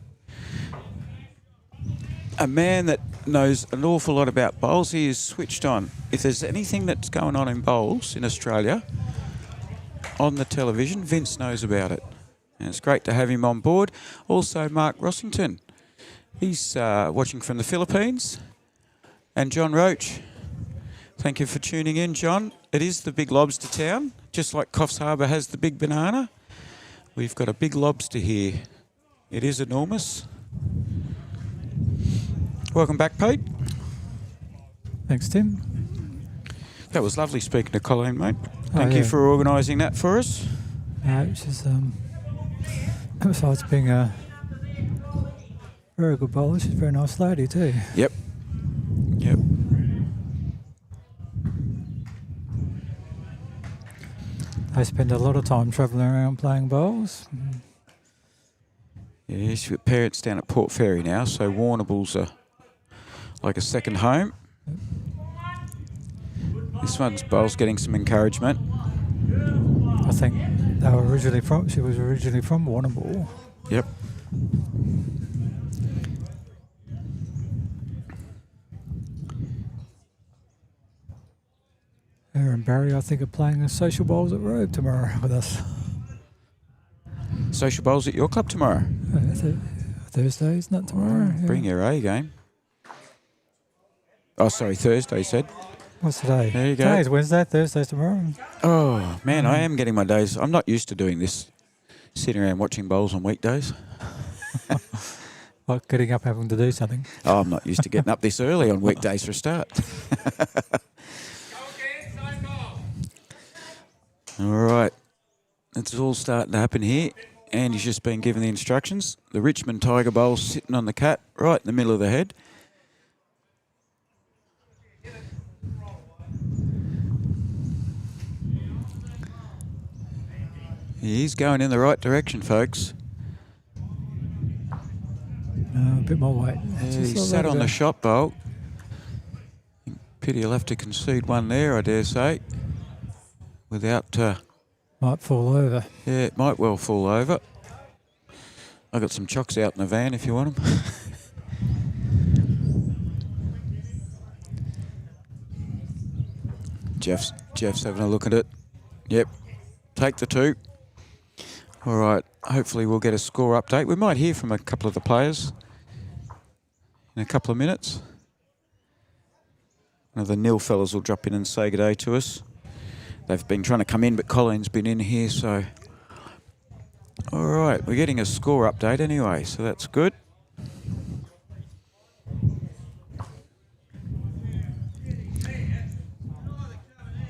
A man that knows an awful lot about bowls. He is switched on. If there's anything that's going on in bowls in Australia, on the television, Vince knows about it. And it's great to have him on board. Also, Mark Rossington. He's watching from the Philippines. And John Roach. Thank you for tuning in, John. It is the big lobster town. Just like Coffs Harbour has the big banana. We've got a big lobster here. It is enormous. Welcome back, Pete. Thanks, Tim. That was lovely speaking to Colleen, mate. Oh, Thank you yeah. for organising that for us. She's besides being a very good bowler, she's a very nice lady too. Yep. Yep. They spend a lot of time travelling around playing bowls. Yeah, she's got parents down at Port Fairy now, so Warrnables are like a second home. This one's bowl's getting some encouragement. I think she was originally from Warrnambool. Yep. Her and Barry, I think, are playing the social bowls at Robe tomorrow with us. Social bowls at your club tomorrow. Thursday, isn't it tomorrow? Yeah. Bring your A game. Oh, sorry, Thursday, you said. What's today? There you go. Today's Wednesday, Thursday's tomorrow. Oh, man, I am getting my days. I'm not used to doing this, sitting around watching bowls on weekdays. Like getting up having to do something. Oh, I'm not used to getting up this early on weekdays for a start. All right. It's all starting to happen here. Andy's just been given the instructions. The Richmond Tiger Bowl's sitting on the cat right in the middle of the head. He's going in the right direction, folks. A bit more weight. He sat on the shot bowl. Pity he'll have to concede one there, I dare say. Without... might fall over. yeah, it might well fall over. I've got some chocks out in the van if you want them. Jeff's having a look at it. Yep, take the 2. All right, hopefully we'll get a score update. We might hear from a couple of the players in a couple of minutes. One of the nil fellas will drop in and say good day to us. They've been trying to come in, but Colleen's been in here, so... All right, we're getting a score update anyway, so that's good.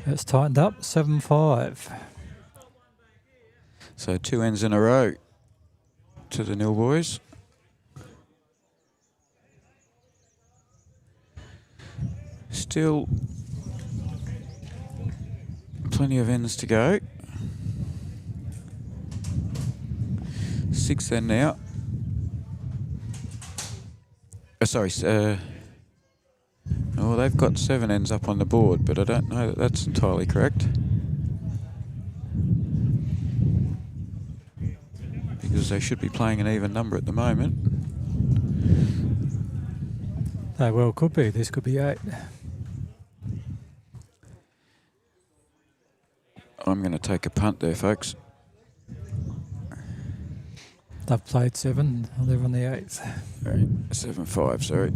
It's tightened up, 7-5. So 2 ends in a row to the nil boys. Still plenty of ends to go. 6 end now. Oh, they've got 7 ends up on the board, but I don't know that that's entirely correct. Because they should be playing an even number at the moment. They well could be. This could be 8. I'm going to take a punt there, folks. They've played 7. They're on the 8th. All right, 7-5, sorry.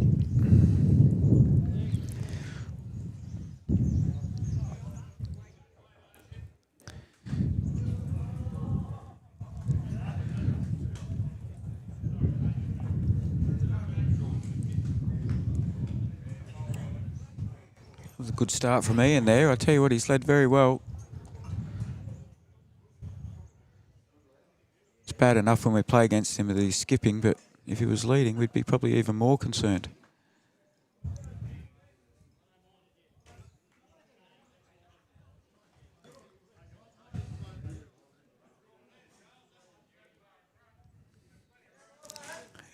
It was a good start from Ian there. I tell you what, he's led very well. It's bad enough when we play against him that he's skipping, but if he was leading, we'd be probably even more concerned.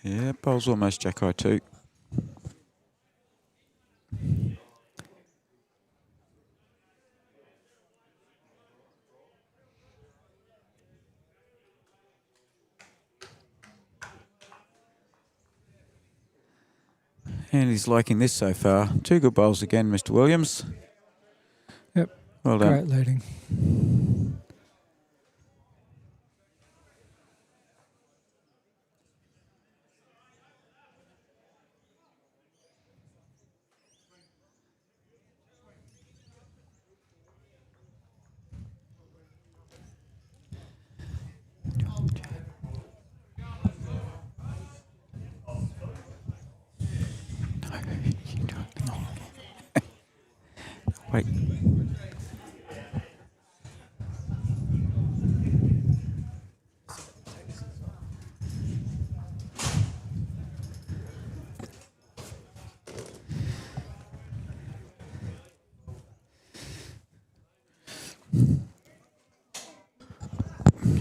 Yeah, bowl's almost Jack-eye too. And he's liking this so far. 2 good bowls again, Mr. Williams. Yep. Well done. Great leading. Wait.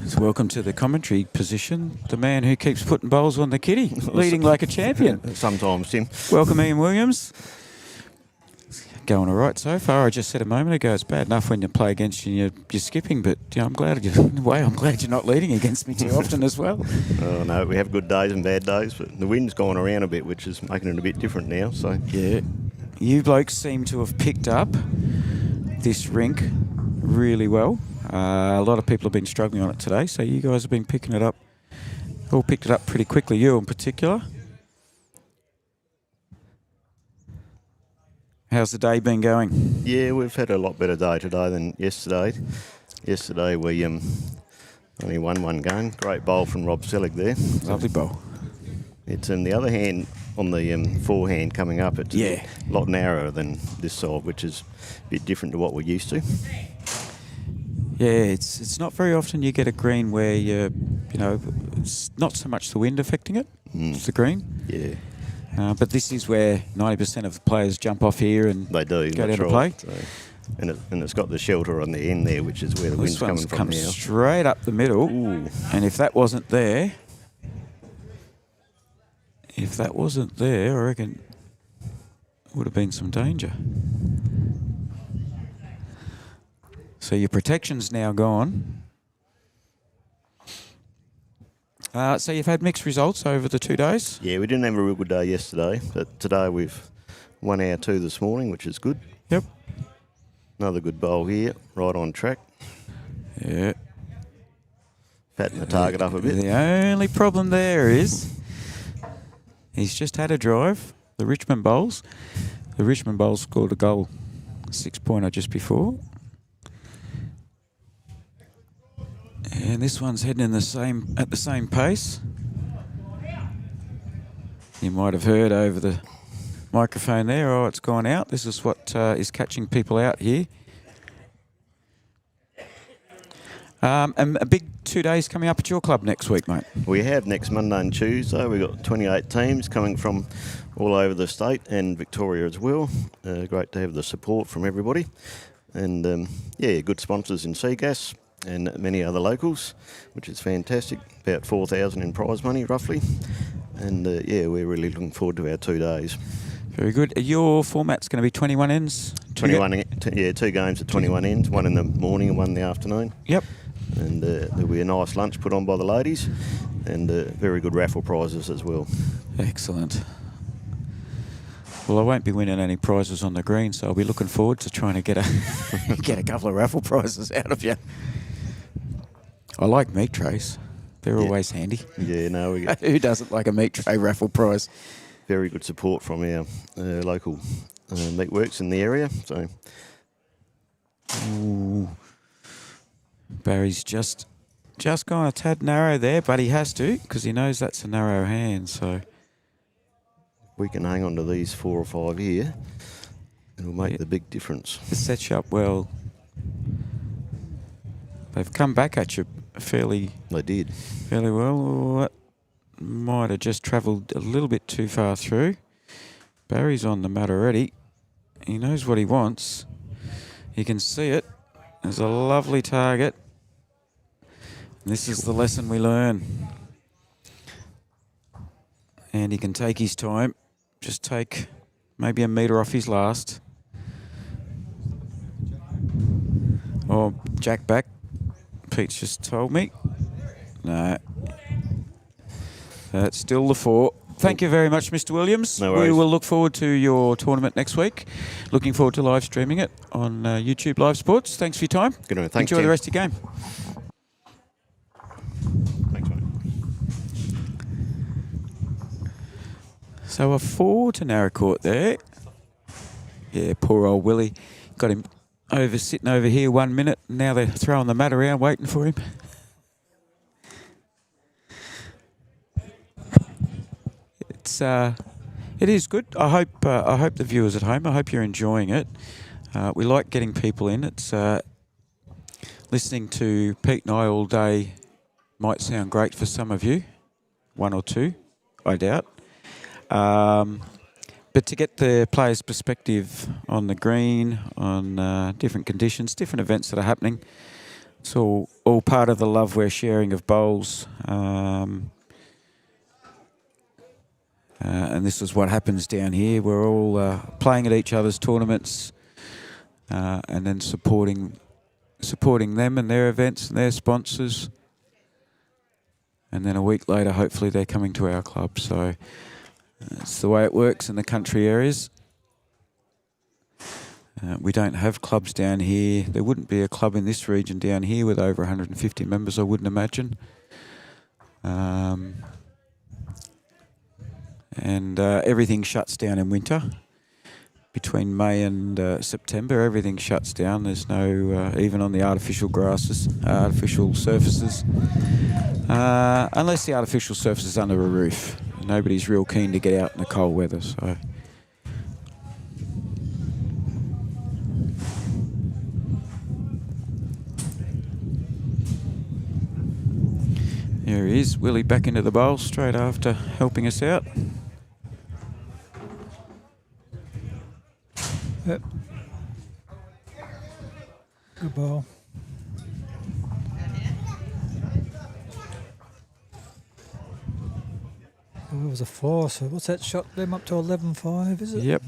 So welcome to the commentary position, the man who keeps putting bowls on the kitty, leading like a champion. Sometimes, Tim. Welcome, Ian Williams. Going all right so far. I just said a moment ago, it's bad enough when you play against you and you're skipping, but I'm glad you're not leading against me too often as well. Oh no, we have good days and bad days, but the wind's gone around a bit, which is making it a bit different now. So yeah, you blokes seem to have picked up this rink really well. A lot of people have been struggling on it today, so you guys have been picking it up. All picked it up pretty quickly. You in particular. How's the day been going? yeah, we've had a lot better day today than yesterday. Yesterday we only won 1 game. Great bowl from Rob Selig there. Lovely bowl. It's in the other hand on the forehand coming up. It's a lot narrower than this side, which is a bit different to what we're used to. Yeah, it's not very often you get a green where it's not so much the wind affecting it, it's the green. Yeah. But this is where 90% of the players jump off here and They do. go down that's to right. play. So, and it's got the shelter on the end there, which is where the This wind's coming one's from come now. straight up the middle. Ooh. And if that wasn't there, I reckon would have been some danger. So your protection's now gone. So you've had mixed results over the 2 days? Yeah, we didn't have a real good day yesterday, but today we've won our 2 this morning, which is good. Yep. Another good bowl here, right on track. Yeah. Fatten the target up a bit. The only problem there is he's just had a drive. The Richmond Bowls scored a goal, 6-pointer just before. And this one's heading at the same pace. You might have heard over the microphone there, oh, it's gone out. This is what is catching people out here. And a big 2 days coming up at your club next week, mate. We have next Monday and Tuesday. We've got 28 teams coming from all over the state and Victoria as well. Great to have the support from everybody. And, good sponsors in Seagas and many other locals, which is fantastic. About 4,000 in prize money, roughly. And, we're really looking forward to our 2 days. Very good. Your format's going to be 21 ends? 21, 2 games at 21 ends, one in the morning and one in the afternoon. Yep. And there'll be a nice lunch put on by the ladies and very good raffle prizes as well. Excellent. Well, I won't be winning any prizes on the green, so I'll be looking forward to trying to get a couple of raffle prizes out of you. I like meat trays. They're always handy. Yeah, no, we get Who doesn't like a meat tray raffle prize? very good support from our local meatworks in the area. So, Ooh. Barry's just gone a tad narrow there, but he has to because he knows that's a narrow hand. So we can hang on to these 4 or 5 here. It'll make the big difference. it sets you up well. They've come back at you fairly well. That might have just travelled a little bit too far through. Barry's on the mat already. He knows what he wants. He can see it. There's a lovely target. And this is the lesson we learn. And he can take his time. Just take maybe a metre off his last. Oh, jack back. Pete's just told me. No. It's still the 4. Thank you very much, Mr. Williams. No worries. We will look forward to your tournament next week. Looking forward to live streaming it on YouTube Live Sports. Thanks for your time. Good on. Thanks, Enjoy Tim. the rest of your game. Thanks, mate. So a 4 to Narracourt there. Yeah, poor old Willie. Got him sitting over here 1 minute. Now they're throwing the mat around waiting for him. It is good. I hope the viewers at home, I hope you're enjoying it. We like getting people in. It's listening to Pete and I all day might sound great for some of you, 1 or 2, I doubt. But to get the players' perspective on the green, on different conditions, different events that are happening, it's all part of the love we're sharing of bowls. And this is what happens down here. We're all playing at each other's tournaments and then supporting them and their events and their sponsors. And then a week later, hopefully, they're coming to our club. So it's the way it works in the country areas. We don't have clubs down here. There wouldn't be a club in this region down here with over 150 members, I wouldn't imagine. And everything shuts down in winter. Between May and September, everything shuts down. There's no, even on the artificial grasses, artificial surfaces, unless the artificial surface is under a roof. Nobody's real keen to get out in the cold weather. So, there he is, Willie back into the bowl straight after helping us out. Yep. Good ball. Oh, it was a 4, so what's that shot them up to 11.5, is it? Yep.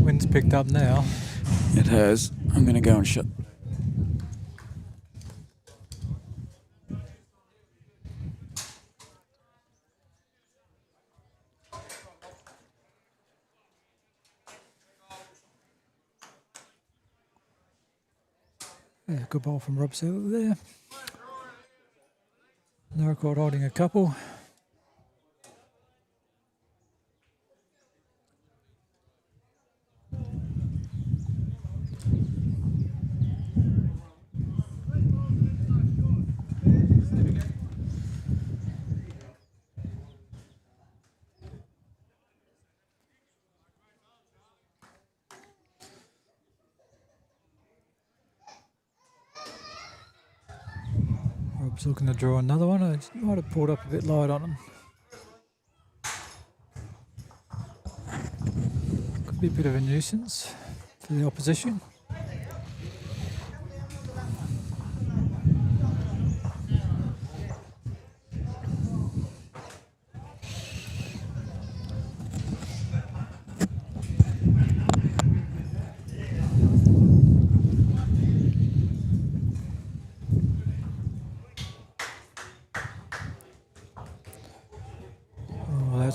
Wind's picked up now. It has. I'm going to go and shut. Yeah, good ball from Rob Seal there. Naracoorte holding a couple. Rob's looking to draw another one. I might have pulled up a bit light on him. Could be a bit of a nuisance for the opposition.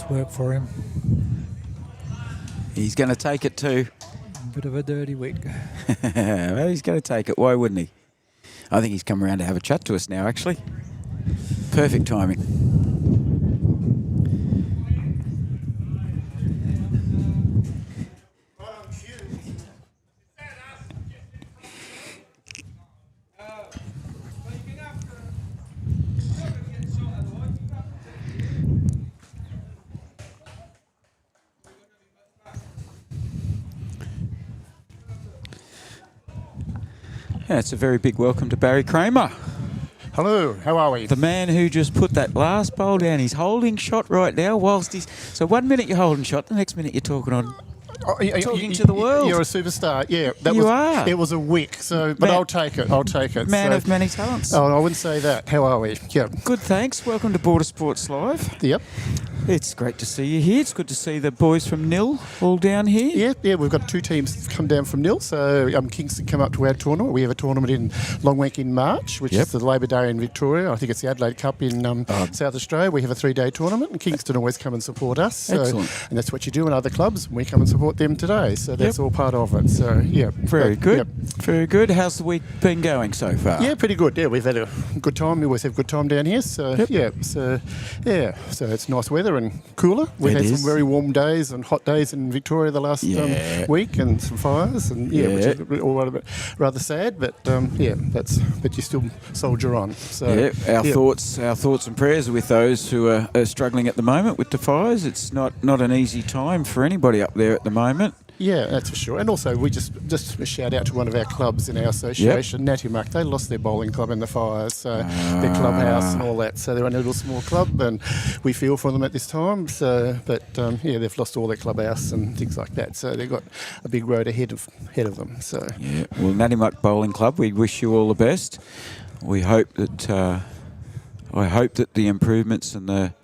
Work for him. He's going to take it too. Bit of a dirty week. Well, he's going to take it. Why wouldn't he? I think he's come around to have a chat to us now, actually. Perfect timing. Yeah, it's a very big welcome to Barry Kramer. Hello, how are we? The man who just put that last bowl down. He's holding shot right now whilst he's... So 1 minute you're holding shot, the next minute you're talking on... Talking to the world. You're a superstar, yeah. You are. It was a wick, but I'll take it, Man of many talents. Oh, I wouldn't say that. How are we? Yeah. Good, thanks. Welcome to Border Sports Live. Yep. It's great to see you here. It's good to see the boys from Nil all down here. Yeah, we've got 2 teams come down from Nil. So Kingston come up to our tournament. We have a tournament in Longwank in March, which is the Labor Day in Victoria. I think it's the Adelaide Cup in South Australia. We have a 3-day tournament, and Kingston always come and support us. So, excellent. And that's what you do in other clubs, and we come and support them today. So that's all part of it. So, yeah. Very good. Very good. How's the week been going so far? Yeah, pretty good. Yeah, we've had a good time. We always have a good time down here. So, So it's nice weather and cooler. We've had some very warm days and hot days in Victoria the last week, and some fires, and which is all rather sad. But but you still soldier on. So our thoughts and prayers are with those who are struggling at the moment with the fires. It's not an easy time for anybody up there at the moment. Yeah, that's for sure. And also, we just a shout out to one of our clubs in our association, Natimak. They lost their bowling club in the fires, so their clubhouse and all that. So they're only a little small club, and we feel for them at this time. So, they've lost all their clubhouse and things like that. So they've got a big road ahead of them. So well, Natimak Bowling Club, we wish you all the best. We hope that the improvements and the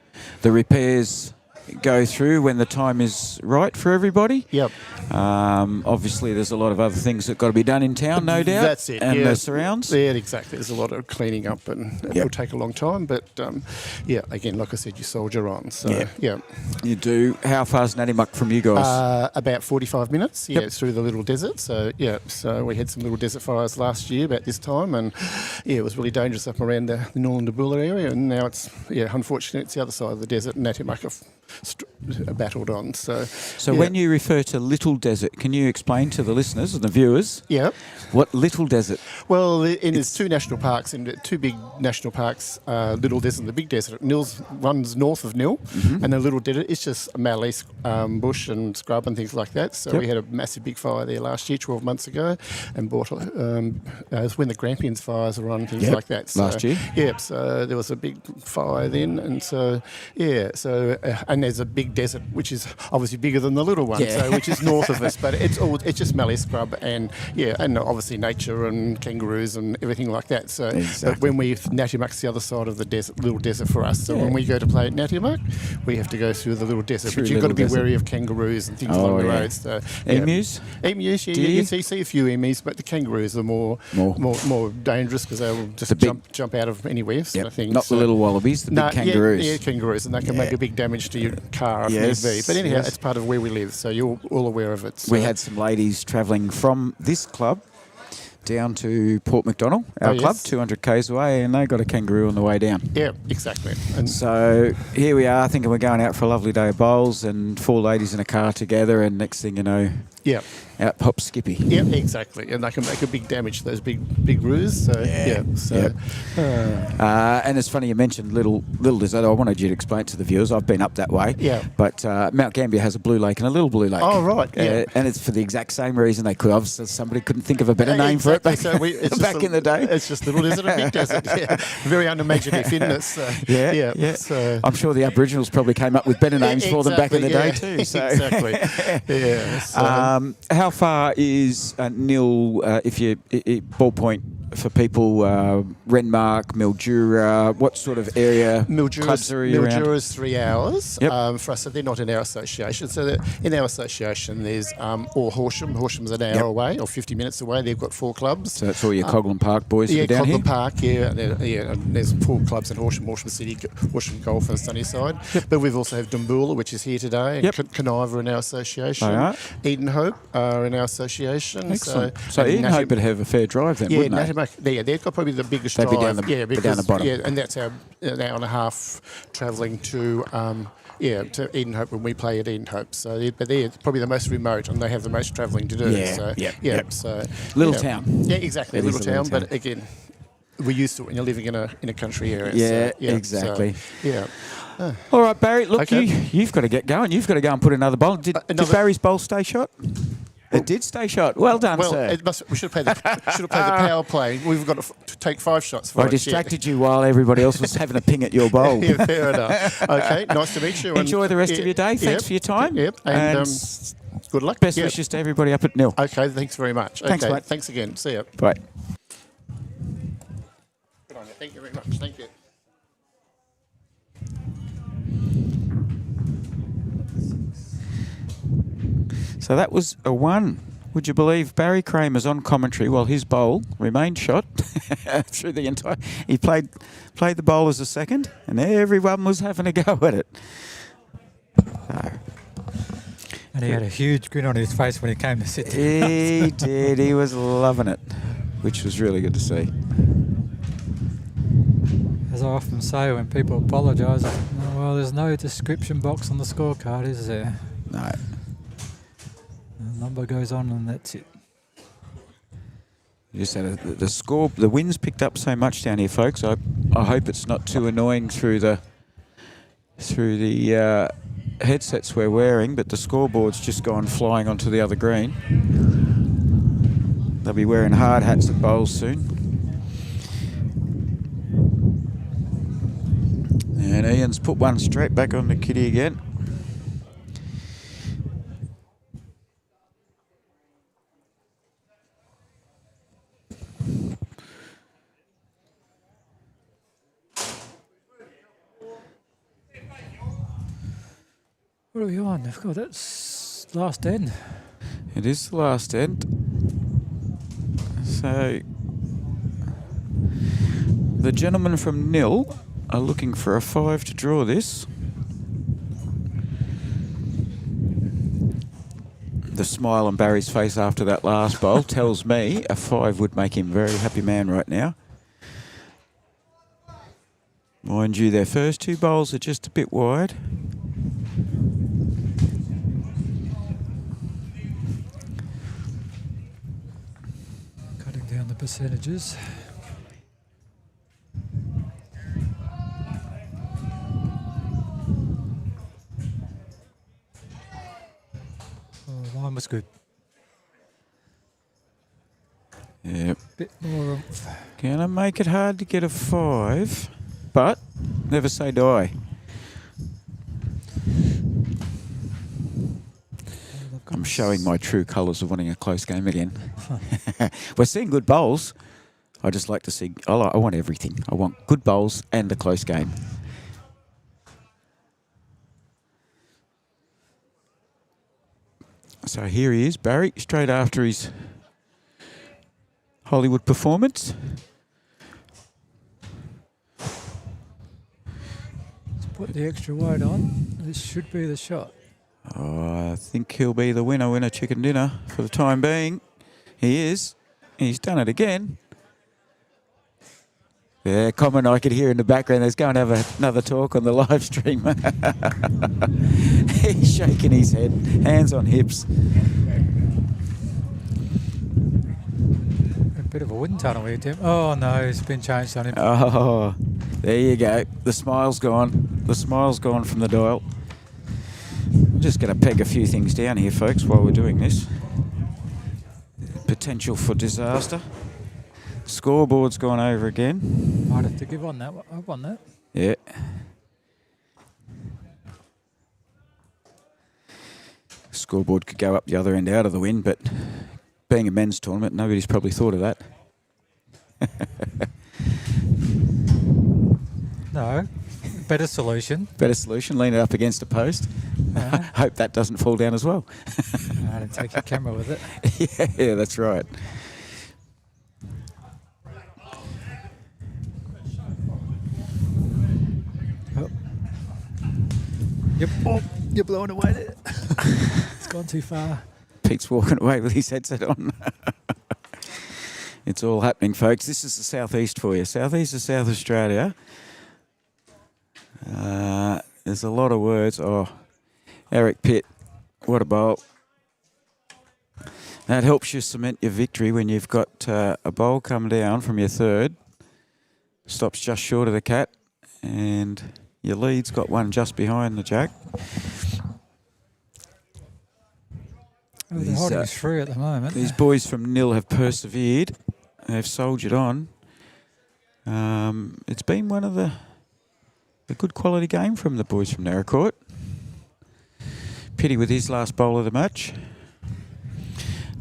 repairs go through when the time is right for everybody. Yep. Obviously, there's a lot of other things that got to be done in town, no doubt. That's it. And the surrounds. Yeah, exactly. There's a lot of cleaning up, and it will take a long time. But again, like I said, you soldier on. So you do. How far's Natimak from you guys? About 45 minutes. Yeah, it's through the little desert. So so we had some little desert fires last year about this time, and it was really dangerous up around the Noolandabulla area. And now it's unfortunately it's the other side of the desert, and Natimak battled on. So when you refer to Little Desert, can you explain to the listeners and the viewers what Little Desert? Well, there's 2 national parks, and 2 big national parks, Little Desert and the Big Desert. Nil's runs north of Nil, and the Little Desert is just mallee bush and scrub and things like that. So we had a massive big fire there last year, 12 months ago, and bought was when the Grampians fires were on, things like that. So, last year. Yeah, so there was a big fire then, and so and then there's a big desert, which is obviously bigger than the little one, Yeah. so which is north of us. But it's just mallee scrub and obviously nature and kangaroos and everything like that. So, Exactly. but when Natiamak's the other side of the desert, little desert for us. So Yeah. when we go to play at Natiamak, we have to go through the little desert. Through But you've got to be little desert. wary of kangaroos and things Oh, along the yeah. road. So Emus? Emus, yeah, Deer? you see a few emus, but the kangaroos are more dangerous because they will just The big- jump out of anywhere. Sort Yep. of thing. Not the little wallabies, the big kangaroos. Yeah, kangaroos, and they can make a big damage to your car if Yes, need be. But anyhow, yes. it's part of where we live, so you're all aware of it. So. We had some ladies travelling from this club down to Port MacDonald, our club, yes. 200 k's away, and they got a kangaroo on the way down. Yeah, exactly. And So here we are, thinking we're going out for a lovely day of bowls, and 4 ladies in a car together, and next thing you know, yeah, out pops Skippy. yeah, exactly. And they can make a big damage, those big roos. So Yep. And it's funny you mentioned little desert. I wanted you to explain to the viewers. I've been up that way. Yeah. But Mt Gambier has a blue lake and a little blue lake. Oh, right, yeah. And it's for the exact same reason they could. Obviously, somebody couldn't think of a better name for it back, it's back in the day. It's just little desert and big desert. Yeah, very unimaginative, isn't it? So, Yeah. So, I'm sure the Aboriginals probably came up with better names for them back in the day Exactly, too. So. Exactly. Yeah. So, How far is Nil, if you ballpoint for people, Renmark, Mildura, what sort of area clubs are you around? Mildura's 3 hours Yep. for us, so they're not in our association. So in our association, there's or Horsham. Horsham's an hour away or 50 minutes away. They've got 4 clubs. So that's all your Coghlan Park boys who Yeah, are down Coghlan here? Park, and there's 4 clubs in Horsham, Horsham City, Horsham Golf and Sunnyside. But we've also have Dumboola, which is here today, and Yep. Caniva in our association. They are. Eden Hope are in our association. Excellent. So and Eden Hope would have a fair drive then, wouldn't they? Natiamak, they've got probably the biggest They'd be drive. down the- yeah, be down the bottom. Yeah, and that's an hour and a half travelling to to Eden Hope when we play at Eden Hope. So, but they're probably the most remote, and they have the most travelling to do. Yeah, So, yep. So Little town. Yeah, exactly. It A is little a little town, town. but again, we're used to it when you're living in a country area. Yeah, so, exactly. So, yeah. All right, Barry, look, Okay. you've got to get going. You've got to go and put another bowl. Did another- Barry's bowl stay shot? It did stay shot. Well done, Well, sir. we should have played the power play. We've got to take 5 shots for I it. distracted you while everybody else was having a ping at your bowl. Yeah, fair enough. Okay, nice to meet you. Enjoy the rest of your day. Thanks for your time. Yep, and good luck. Best Yep. wishes to everybody up at Nil. Okay, thanks very much. Thanks, okay, mate. Thanks again. See you. Bye. Good on you. Thank you very much. Thank you. So that was a 1. Would you believe Barry Kramer's on commentary while his bowl remained shot through the entire... He played the bowl as a second, and everyone was having a go at it. So, And he had a huge grin on his face when he came to sit down. he did. He was loving it, which was really good to see. As I often say when people apologise, well, there's no description box on the scorecard, is there? No. The number goes on and that's it. You just had the score. The wind's picked up so much down here, folks. I hope it's not too annoying through the headsets we're wearing, but the scoreboard's just gone flying onto the other green. They'll be wearing hard hats at bowls soon. And Ian's put one straight back on the kitty again. What are we on? God, that's last end. It is the last end. So the gentlemen from Nil are looking for a 5 to draw this. The smile on Barry's face after that last bowl tells me a 5 would make him a very happy man right now. Mind you, their first 2 bowls are just a bit wide. Cutting down the percentages. Oh, mine was good. Yep. Bit more oomph. Gonna make it hard to get a 5, but never say die. I'm showing my true colours of wanting a close game again. We're seeing good bowls. I just like to see. I want everything. I want good bowls and a close game. So here he is, Barry, straight after his Hollywood performance. Let's put the extra weight on. This should be the shot. Oh, I think he'll be the winner chicken dinner for the time being. He is. He's done it again. Yeah, comment I could hear in the background. Let's go and have another talk on the live stream. He's shaking his head, hands on hips. A bit of a wind tunnel here, Tim. Oh no, it's been changed on him. Oh, there you go. The smile's gone. The smile's gone from the dial. I'm just going to peg a few things down here, folks, while we're doing this. Potential for disaster. Scoreboard's gone over again. Might have to give on that. I won that. Yeah. Scoreboard could go up the other end out of the wind, but being a men's tournament, nobody's probably thought of that. No. Better solution. Better solution, lean it up against a post. Hope that doesn't fall down as well. I didn't take your camera with it. Yeah, that's right. Oh. Yep. Oh, you're blowing away there. It's gone too far. Pete's walking away with his headset on. It's all happening, folks. This is the southeast for you. Southeast of South Australia. There's a lot of words. Oh, Eric Pitt, what a bowl. That helps you cement your victory when you've got a bowl come down from your third. Stops just short of the cat. And your lead's got one just behind the jack. Oh, the holding's free at the moment. These boys from Nil have persevered. They've soldiered on. It's been one of a good quality game from the boys from Naracoorte. Pity with his last bowl of the match.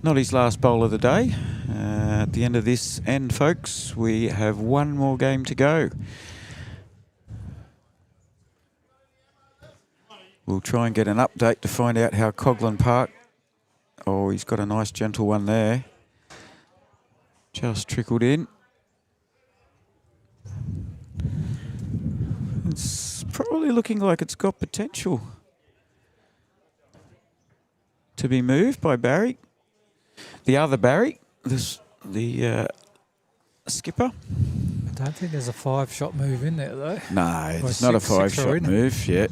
Not his last bowl of the day. At the end of this end, folks, we have one more game to go. We'll try and get an update to find out how Coghlan Park... Oh, he's got a nice gentle one there. Just trickled in. It's probably looking like it's got potential to be moved by Barry. The other Barry, the skipper. I don't think there's a 5-shot move in there, though. No, Or it's not a six 5-shot move yet.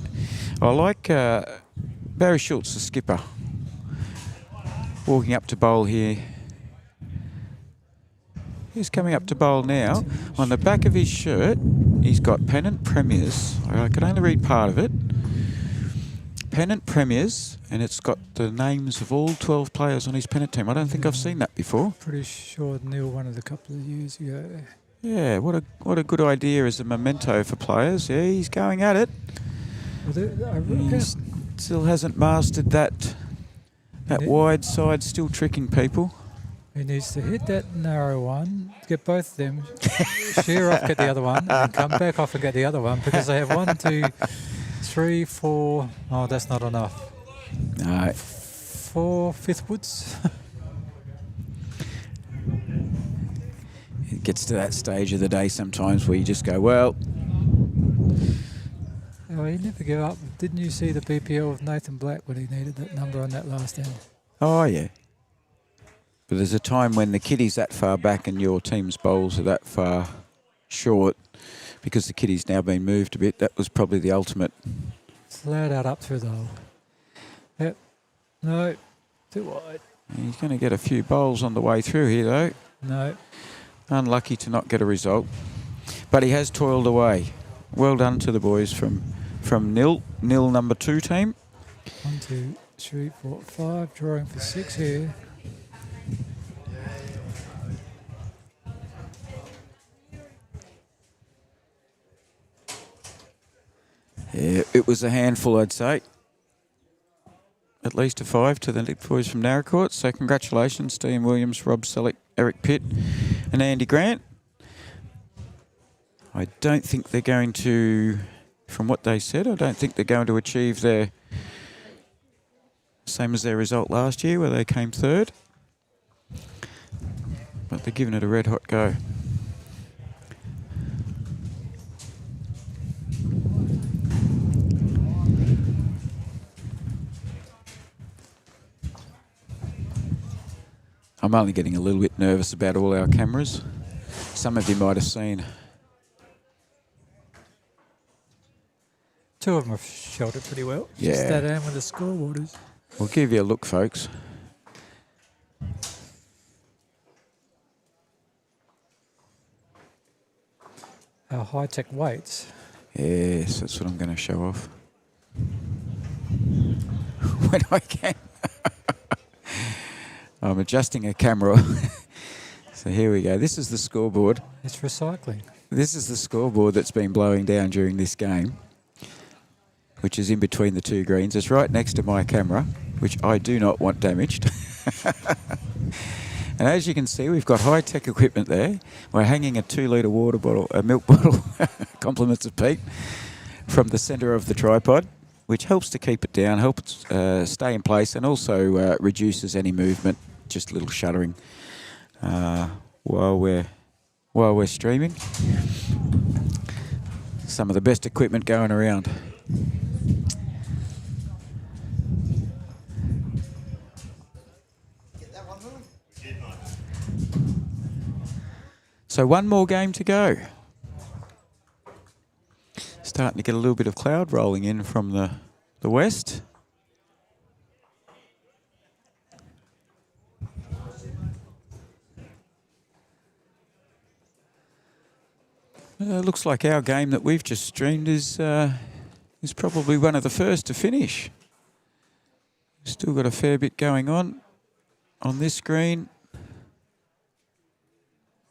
I like Barry Schultz, the skipper, walking up to bowl here. He's coming up to bowl now. On the back of his shirt, he's got pennant premiers. I can only read part of it. Pennant premiers, and it's got the names of all 12 players on his pennant team. I don't think I've seen that before. Pretty sure Neil won it a couple of years ago. Yeah, what a good idea as a memento for players. Yeah, he's going at it. He still hasn't mastered that wide side, still tricking people. He needs to hit that narrow one, get both of them, shear off, get the other one, and come back off and get the other one, because they have 1, 2, 3, 4. Oh, that's not enough. No. 4 fifth woods. It gets to that stage of the day sometimes where you just go, well... Oh, he never gave up. Didn't you see the BPL of Nathan Black when he needed that number on that last end? Oh, yeah. But there's a time when the kiddie's that far back and your team's bowls are that far short because the kiddie's now been moved a bit. That was probably the ultimate. Flat out up through the hole. Yep. No. Too wide. He's going to get a few bowls on the way through here, though. No. Unlucky to not get a result. But he has toiled away. Well done to the boys from Nil number 2 team. 1, 2, 3, 4, 5. Drawing for 6 here. Yeah, it was a handful, I'd say. at least a 5 to the boys from Narracourt. So congratulations to Ian Williams, Rob Selleck, Eric Pitt and Andy Grant. I don't think they're going to, from what they said, I don't think they're going to achieve their same as their result last year where they came third. But they're giving it a red hot go. I'm only getting a little bit nervous about all our cameras. Some of you might have seen. 2 of them have showed it pretty well. Yeah. Just that end with the scoreboard is. We'll give you a look, folks. Our high-tech weights. Yes, that's what I'm going to show off. When I can. I'm adjusting a camera. So here we go. This is the scoreboard. It's recycling. This is the scoreboard that's been blowing down during this game, which is in between the 2 greens. It's right next to my camera, which I do not want damaged. And as you can see, we've got high-tech equipment there. We're hanging a 2-litre water bottle, a milk bottle, compliments of Pete, from the centre of the tripod, which helps to keep it down, helps stay in place, and also reduces any movement, just a little shuddering while we're streaming. Some of the best equipment going around. So 1 more game to go. Starting to get a little bit of cloud rolling in from the west. Looks like our game that we've just streamed is probably one of the first to finish. Still got a fair bit going on this screen.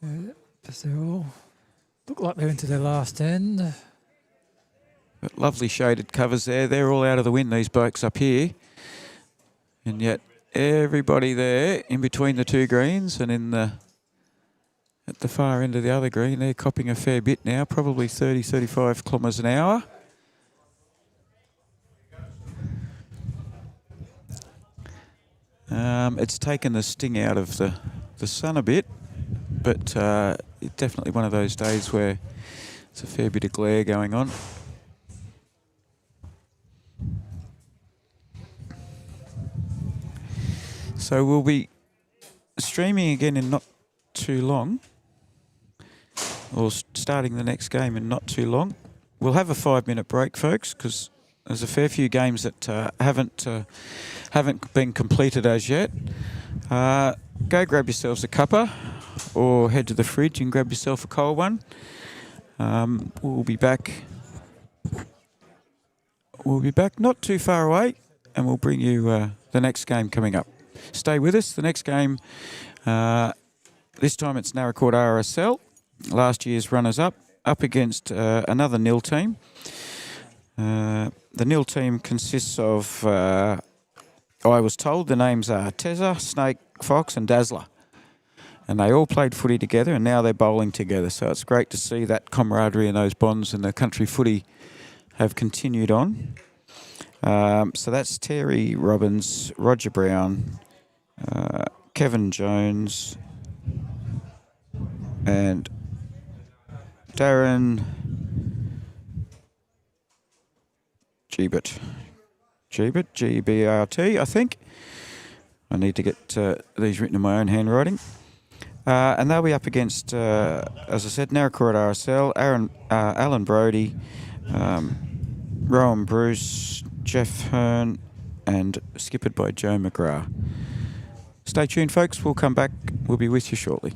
Yeah, because they all look like they're into their last end. Got lovely shaded covers there. They're all out of the wind, these blokes up here. And yet everybody there in between the 2 greens and at the far end of the other green, they're copping a fair bit now, probably 30, 35 kilometres an hour. It's taken the sting out of the sun a bit, but it's definitely one of those days where there's a fair bit of glare going on. So we'll be streaming again in not too long, or starting the next game in not too long. We'll have a 5-minute break, folks, because there's a fair few games that haven't been completed as yet. Go grab yourselves a cuppa, or head to the fridge and grab yourself a cold one. We'll be back. We'll be back not too far away, and we'll bring you the next game coming up. Stay with us. The next game, this time it's Narracourt RSL, last year's runners-up, up against another nil team. The nil team consists of, I was told the names are Tezza, Snake, Fox and Dazzler. And they all played footy together, and now they're bowling together. So it's great to see that camaraderie and those bonds in the country footy have continued on. So that's Terry Robbins, Roger Brown, Kevin Jones, and Darren Gbert, G-B-R-T, I think. I need to get these written in my own handwriting. And they'll be up against, as I said, Narracourt RSL, Alan Brodie, Rowan Bruce, Jeff Hearn, and skippered by Joe McGrath. Stay tuned, folks. We'll come back. We'll be with you shortly.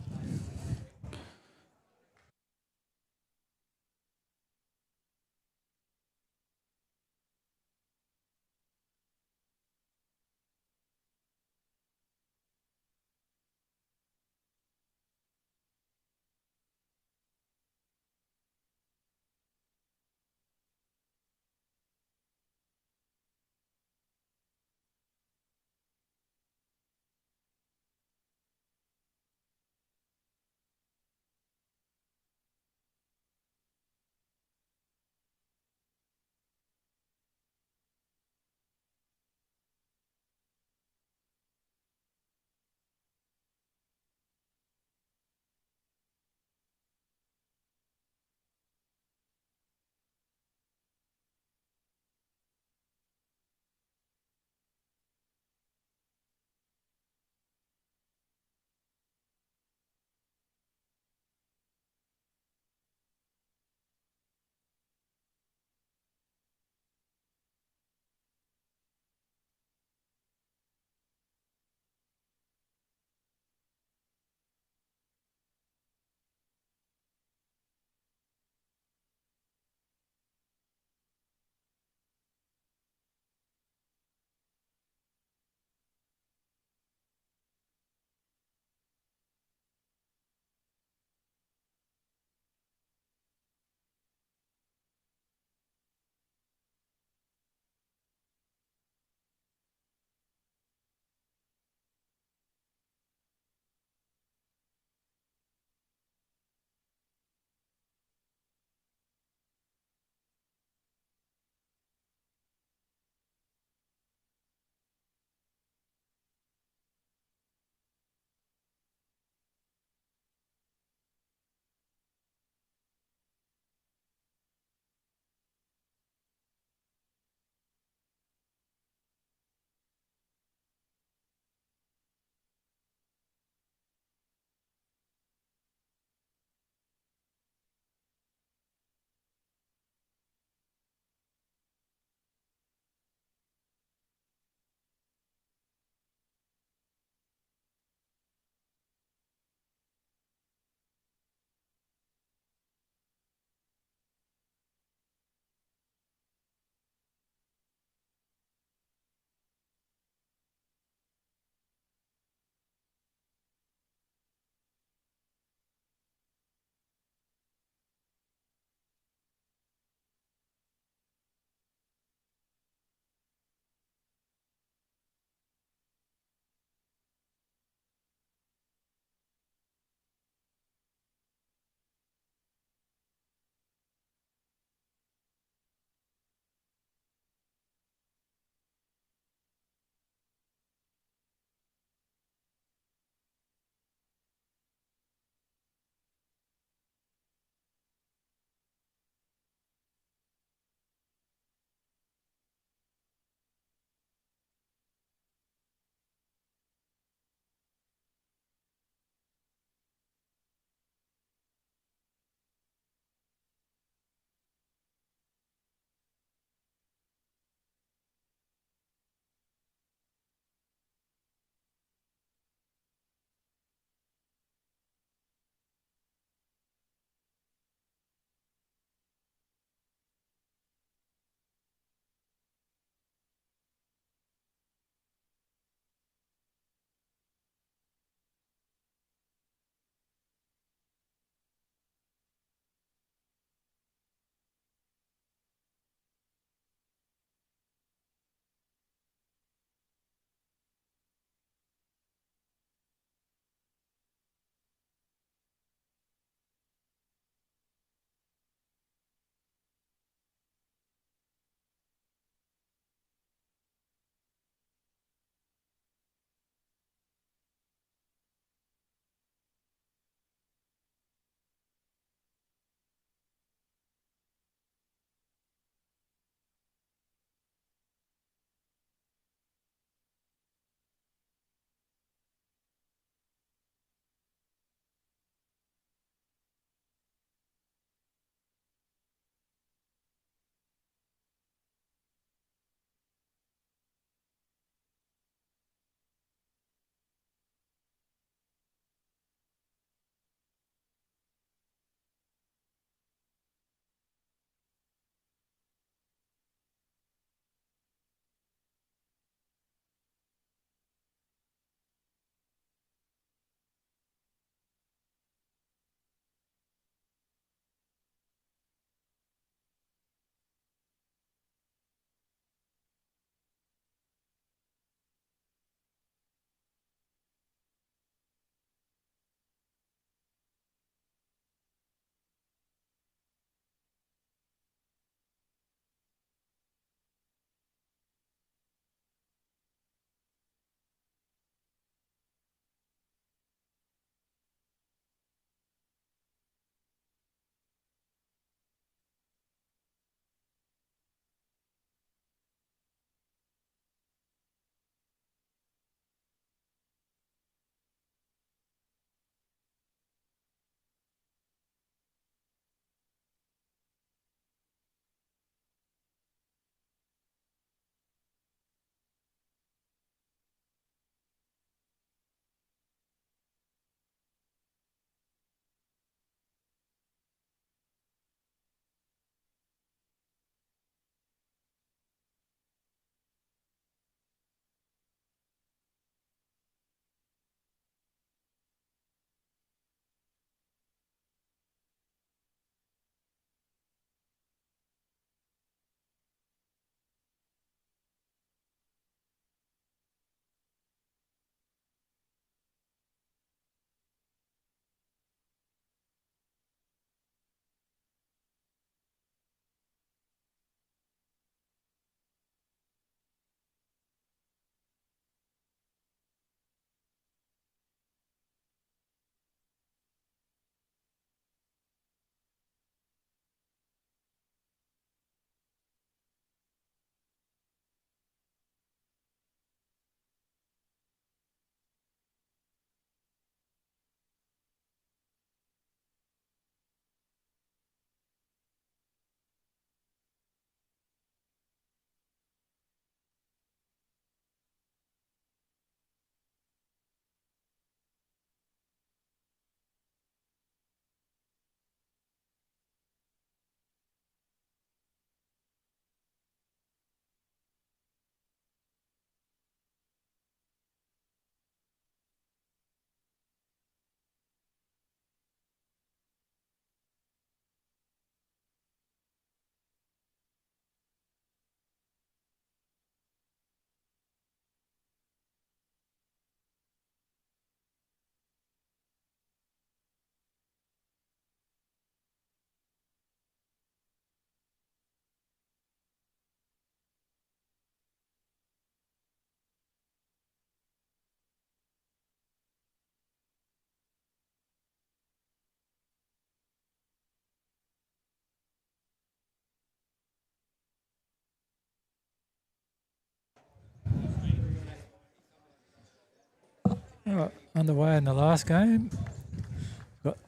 Alright, underway in the last game. We've got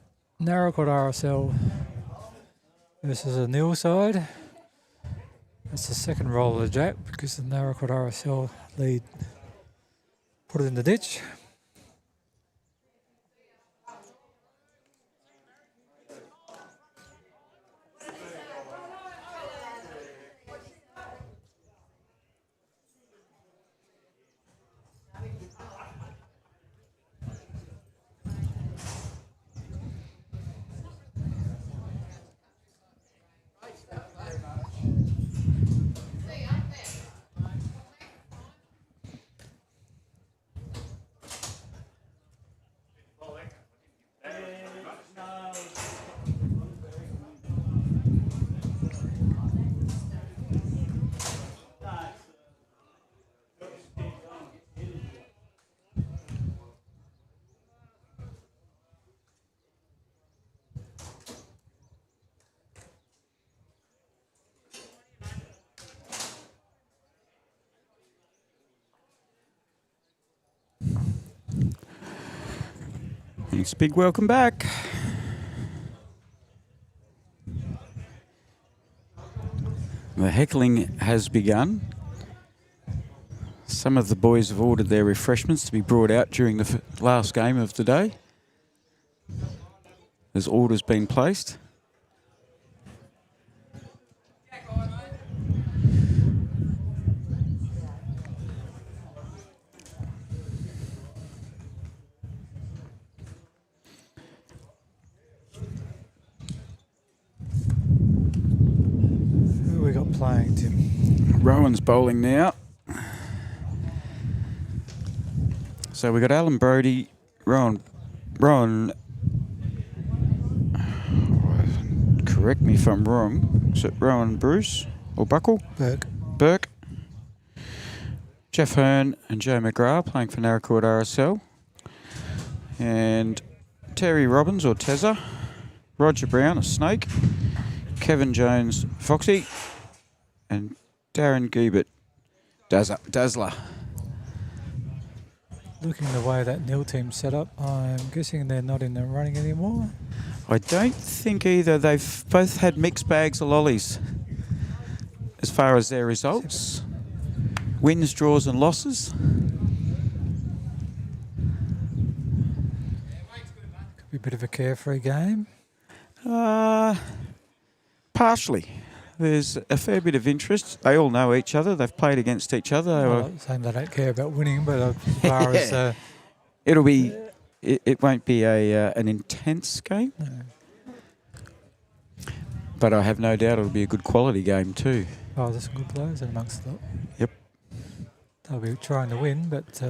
Narrowcourt RSL versus a nil side. That's the second roll of the jack because the Narrowcourt RSL lead put it in the ditch. It's a big welcome back. The heckling has begun. Some of the boys have ordered their refreshments to be brought out during the last game of the day. There's orders been placed. Who we got playing, Tim? Rowan's bowling now. So we got Alan Brody, Rowan, correct me if I'm wrong, is it Rowan Bruce or Buckle? Burke. Jeff Hearn and Joe McGrath playing for Narrowcourt RSL. And Terry Robbins or Tezza, Roger Brown, a Snake, Kevin Jones, Foxy, and Darren Giebert, Dazzler. Looking the way that nil team's set up, I'm guessing they're not in the running anymore. I don't think either. They've both had mixed bags of lollies as far as their results. Wins, draws and losses. Could be a bit of a carefree game. Partially. There's a fair bit of interest. They all know each other. They've played against each other. I'm not saying they don't care about winning, but as far as... It'll be... It won't be an intense game. No. But I have no doubt it'll be a good quality game too. Oh, there's some good players amongst them. Yep. They'll be trying to win, but...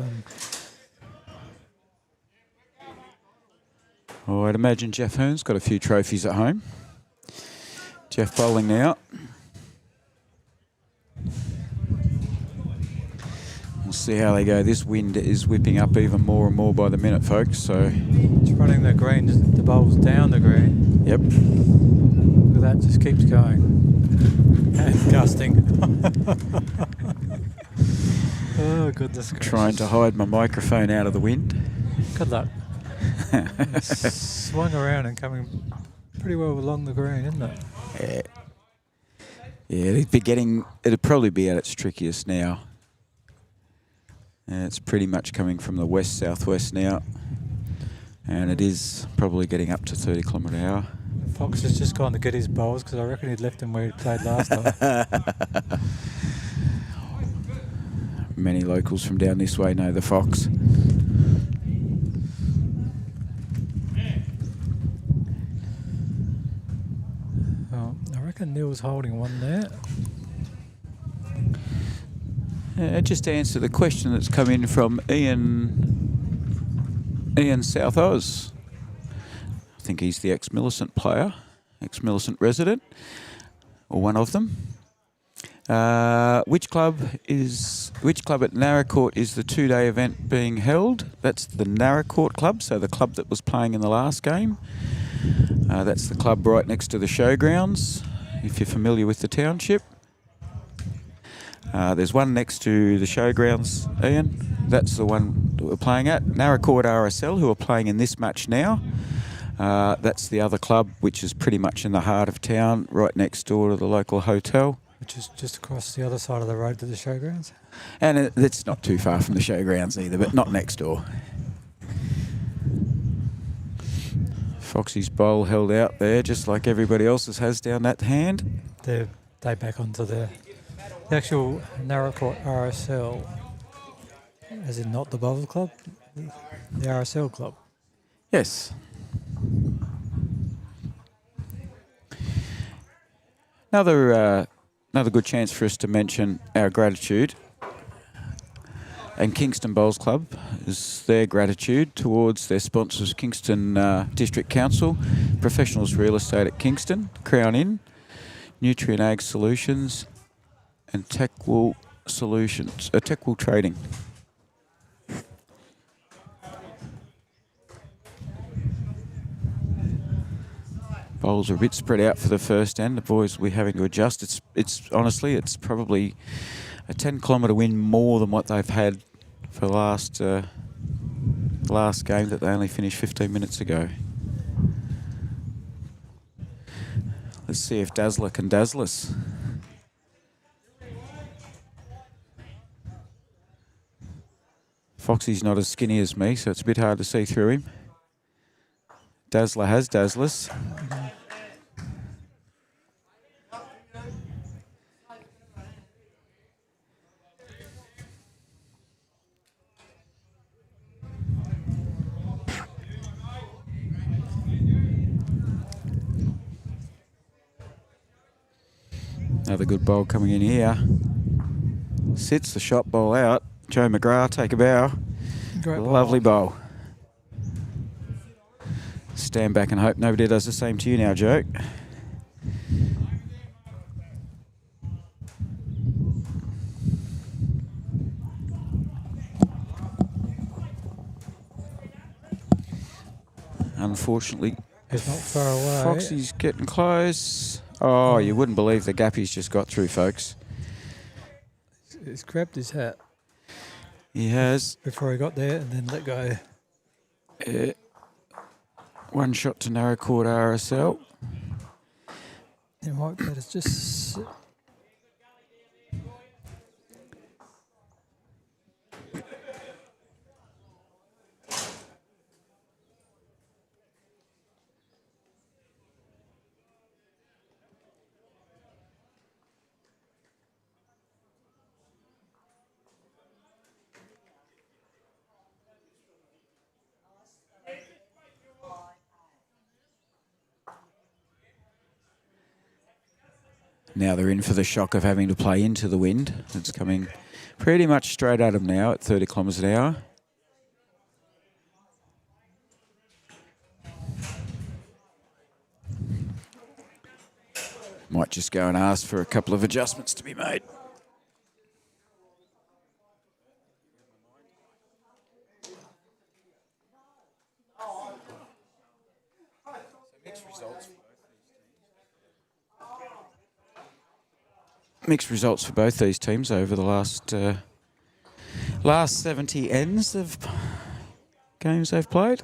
I'd imagine Jeff Hearn's got a few trophies at home. Jeff bowling now. We'll see how they go. This wind is whipping up even more and more by the minute, folks. So it's running the green, the bowls down the green. Yep. Look at that, just keeps going. And gusting. Oh, goodness gracious. Trying to hide my microphone out of the wind. Good luck. Swung around and coming pretty well along the green, isn't it? Yeah, it'd probably be at its trickiest now. It's pretty much coming from the west-southwest now. And it is probably getting up to 30 km/h. Fox has just gone to get his bowls because I reckon he'd left him where he played last time. Many locals from down this way know the Fox. Oh, I reckon Neil's holding one there. Just to answer the question that's come in from Ian South Oz. I think he's the ex-Millicent player, ex-Millicent resident, or one of them. Which club at Narrowcourt is the two-day event being held? That's the Narrowcourt club, so the club that was playing in the last game. That's the club right next to the showgrounds, if you're familiar with the township. There's one next to the showgrounds, Ian. That's the one that we're playing at. Naracoorte RSL, who are playing in this match now. That's the other club, which is pretty much in the heart of town, right next door to the local hotel. Which is just across the other side of the road to the showgrounds. And it's not too far from the showgrounds either, but not next door. Foxy's bowl held out there, just like everybody else's has down that hand. They back onto the actual Naracoorte RSL, as in not the Bowling Club, the RSL club. Yes. Another good chance for us to mention our gratitude. And Kingston Bowls Club is their gratitude towards their sponsors, Kingston District Council, Professionals Real Estate at Kingston, Crown Inn, Nutrient Ag Solutions, and Techwool Solutions, Techwool Trading. Bowls are a bit spread out for the first end. The boys will be having to adjust. It's honestly, it's probably a 10-kilometre win more than what they've had for the last game that they only finished 15 minutes ago. Let's see if Dazzler can dazzle us. Foxy's not as skinny as me, so it's a bit hard to see through him. Dazzler has dazzlers. Another good bowl coming in here. Sits the shot bowl out. Joe McGrath, take a bow. Great Lovely bowl. Stand back and hope nobody does the same to you now, Joe. Unfortunately, it's not far away. Foxy's getting close. Oh, you wouldn't believe the gap he's just got through, folks. He's grabbed his hat. He has. Before he got there and then let go. One shot to Naracoorte RSL. It might be better just... Now they're in for the shock of having to play into the wind. It's coming pretty much straight at them now at 30 kilometres an hour. Might just go and ask for a couple of adjustments to be made. Mixed results for both these teams over the last 70 ends of games they've played.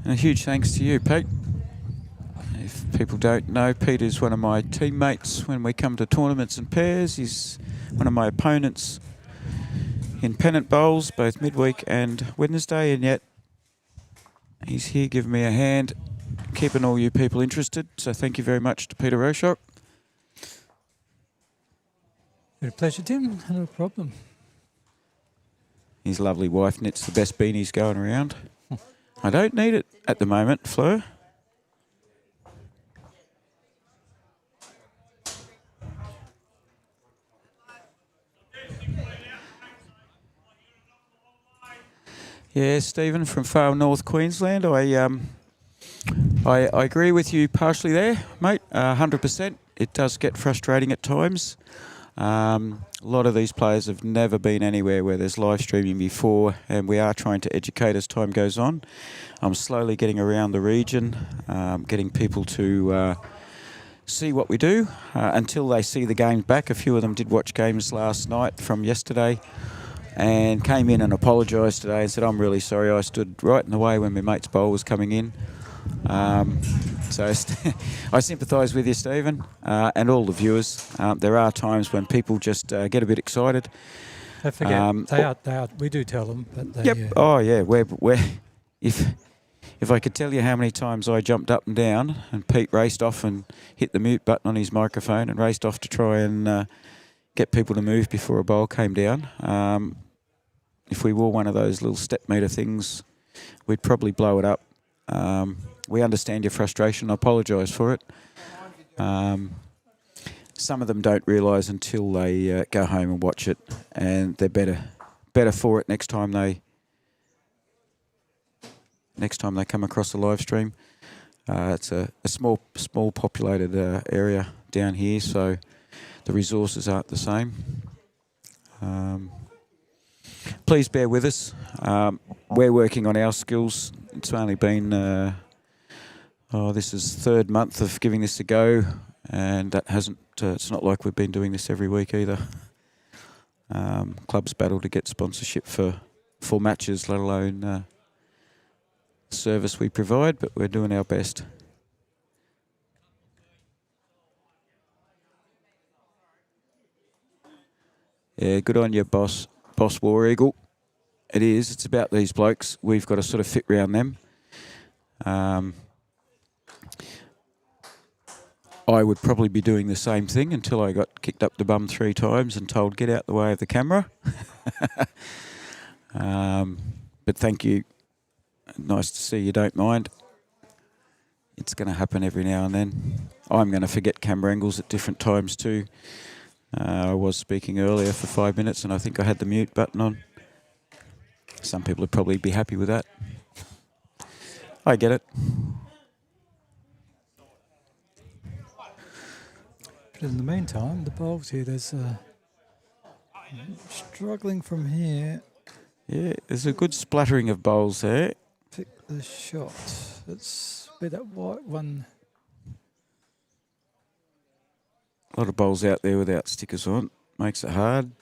And a huge thanks to you, Pete. If people don't know, Pete is one of my teammates when we come to tournaments and pairs. He's one of my opponents in pennant bowls, both midweek and Wednesday, and yet he's here giving me a hand, keeping all you people interested. So thank you very much to Peter Roshok. Been a pleasure, Tim. No problem. His lovely wife knits the best beanies going around. I don't need it at the moment, Fleur. Yeah, Stephen from far north Queensland. I I agree with you partially there, mate. 100%. It does get frustrating at times. A lot of these players have never been anywhere where there's live streaming before, and we are trying to educate as time goes on. I'm slowly getting around the region, getting people to see what we do until they see the games back. A few of them did watch games last night from yesterday and came in and apologised today and said, I'm really sorry, I stood right in the way when my mate's bowl was coming in. So I sympathise with you, Stephen, and all the viewers. There are times when people just get a bit excited. They forget. They are. We do tell them, but they. Yep. Oh yeah. If I could tell you how many times I jumped up and down, and Pete raced off and hit the mute button on his microphone and raced off to try and get people to move before a bowl came down. If we wore one of those little step meter things, we'd probably blow it up. We understand your frustration. I apologise for it. Some of them don't realise until they go home and watch it, and they're better for it next time they come across the live stream. It's a small populated area down here, so the resources aren't the same. Please bear with us. We're working on our skills. It's only been, this is third month of giving this a go, and that hasn't, it's not like we've been doing this every week either. Clubs battle to get sponsorship for full matches, let alone service we provide, but we're doing our best. Yeah, good on you, boss War Eagle. It is. It's about these blokes. We've got to sort of fit round them. I would probably be doing the same thing until I got kicked up the bum 3 times and told, get out the way of the camera. But thank you. Nice to see you don't mind. It's going to happen every now and then. I'm going to forget camera angles at different times too. I was speaking earlier for 5 minutes and I think I had the mute button on. Some people would probably be happy with that. I get it. But in the meantime, the bowls here, there's struggling from here. Yeah, there's a good splattering of bowls there. Pick the shot. Let's be that white one. A lot of bowls out there without stickers on. Makes it hard.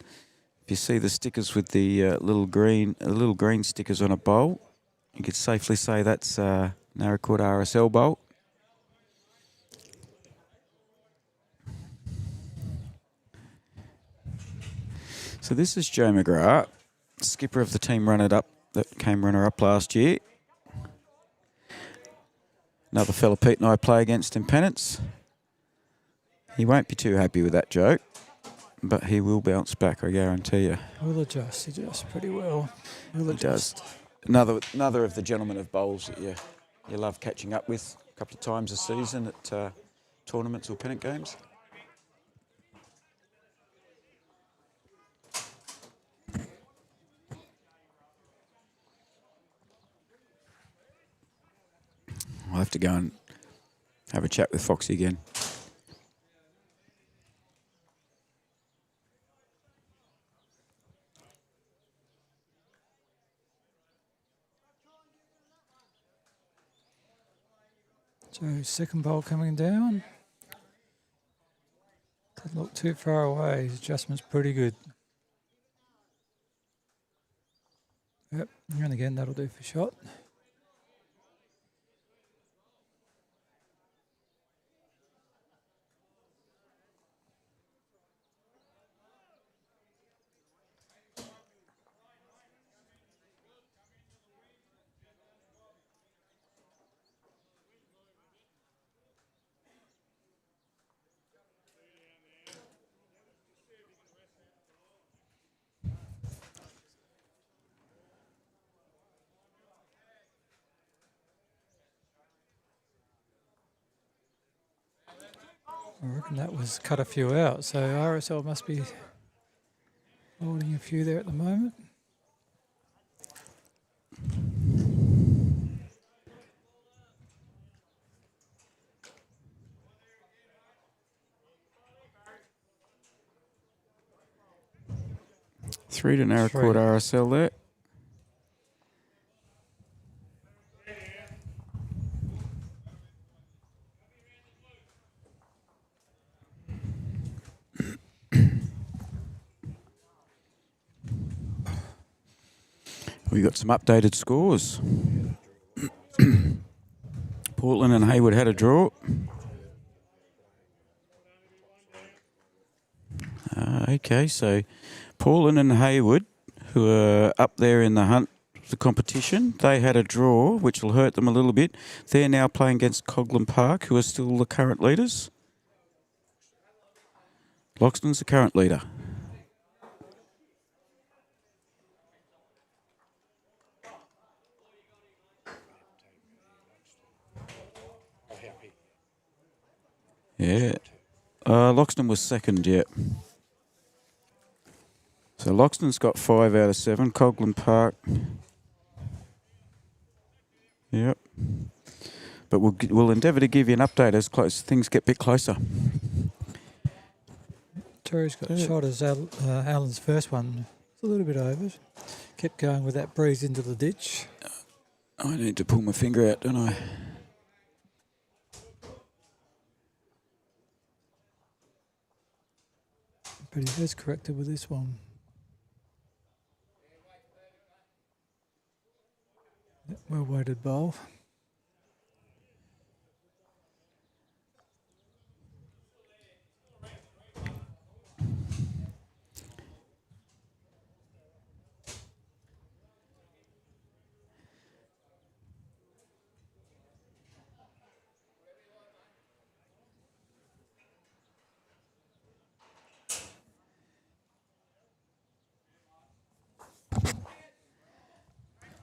If you see the stickers with the little green stickers on a bowl, you could safely say that's Naracoorte RSL bowl. So this is Joe McGrath, skipper of the team runner-up that came runner-up last year. Another fella Pete and I play against in pennants. He won't be too happy with that joke, but he will bounce back, I guarantee you. We'll adjust. He adjusts pretty well. We'll adjust. He does. Another of the gentlemen of bowls that you love catching up with a couple of times a season at tournaments or pennant games. I'll have to go and have a chat with Foxy again. Joe's second bowl coming down. Doesn't look too far away. His adjustment's pretty good. Yep, and again, that'll do for shot. I reckon that was cut a few out, so RSL must be holding a few there at the moment. 3 to Naracoorte 3. RSL there. We got some updated scores. Portland and Hayward had a draw. Okay, so Portland and Hayward, who are up there in the hunt for the competition, they had a draw, which will hurt them a little bit. They're now playing against Coghlan Park, who are still the current leaders. Loxton's the current leader. Yeah. Loxton was second, yeah. So Loxton's got 5 out of 7. Coghlan Park. Yep. But we'll endeavour to give you an update as things get a bit closer. Terry's got shot as Alan's first one. It's a little bit over. Kept going with that breeze into the ditch. I need to pull my finger out, don't I? But he has corrected with this one. Well weighted bowl.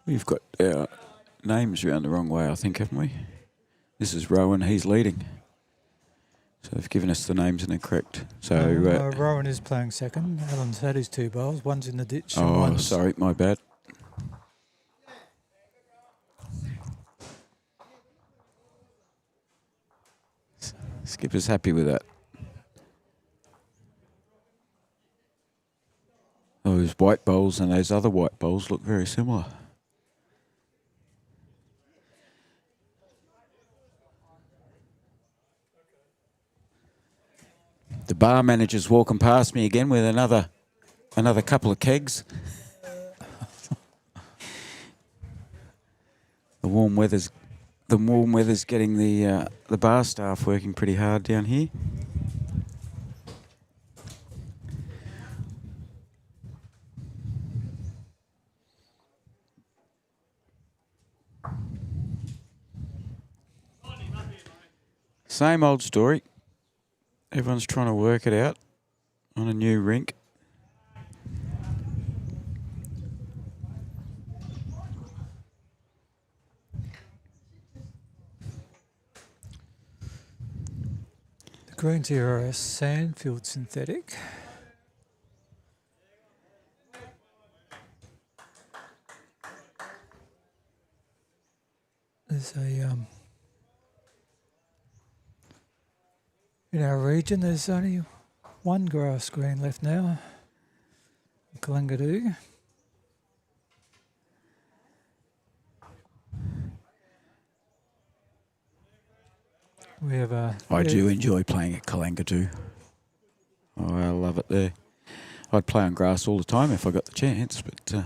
We've got our names around the wrong way, I think, haven't we? This is Rowan, he's leading. So they've given us the names and they're correct. So Rowan is playing second. Alan's had his 2 bowls. One's in the ditch. And oh, one's sorry, my bad. Skipper's happy with that. Those white bowls and those other white bowls look very similar. The bar manager's walking past me again with another couple of kegs. The warm weather's getting the bar staff working pretty hard down here. Same old story. Everyone's trying to work it out on a new rink. The greens here are a Sandfield synthetic. There's a in our region, there's only one grass green left now, Kalangadoo. We have a. I do enjoy playing at Kalangadoo. Oh, I love it there. I'd play on grass all the time if I got the chance, but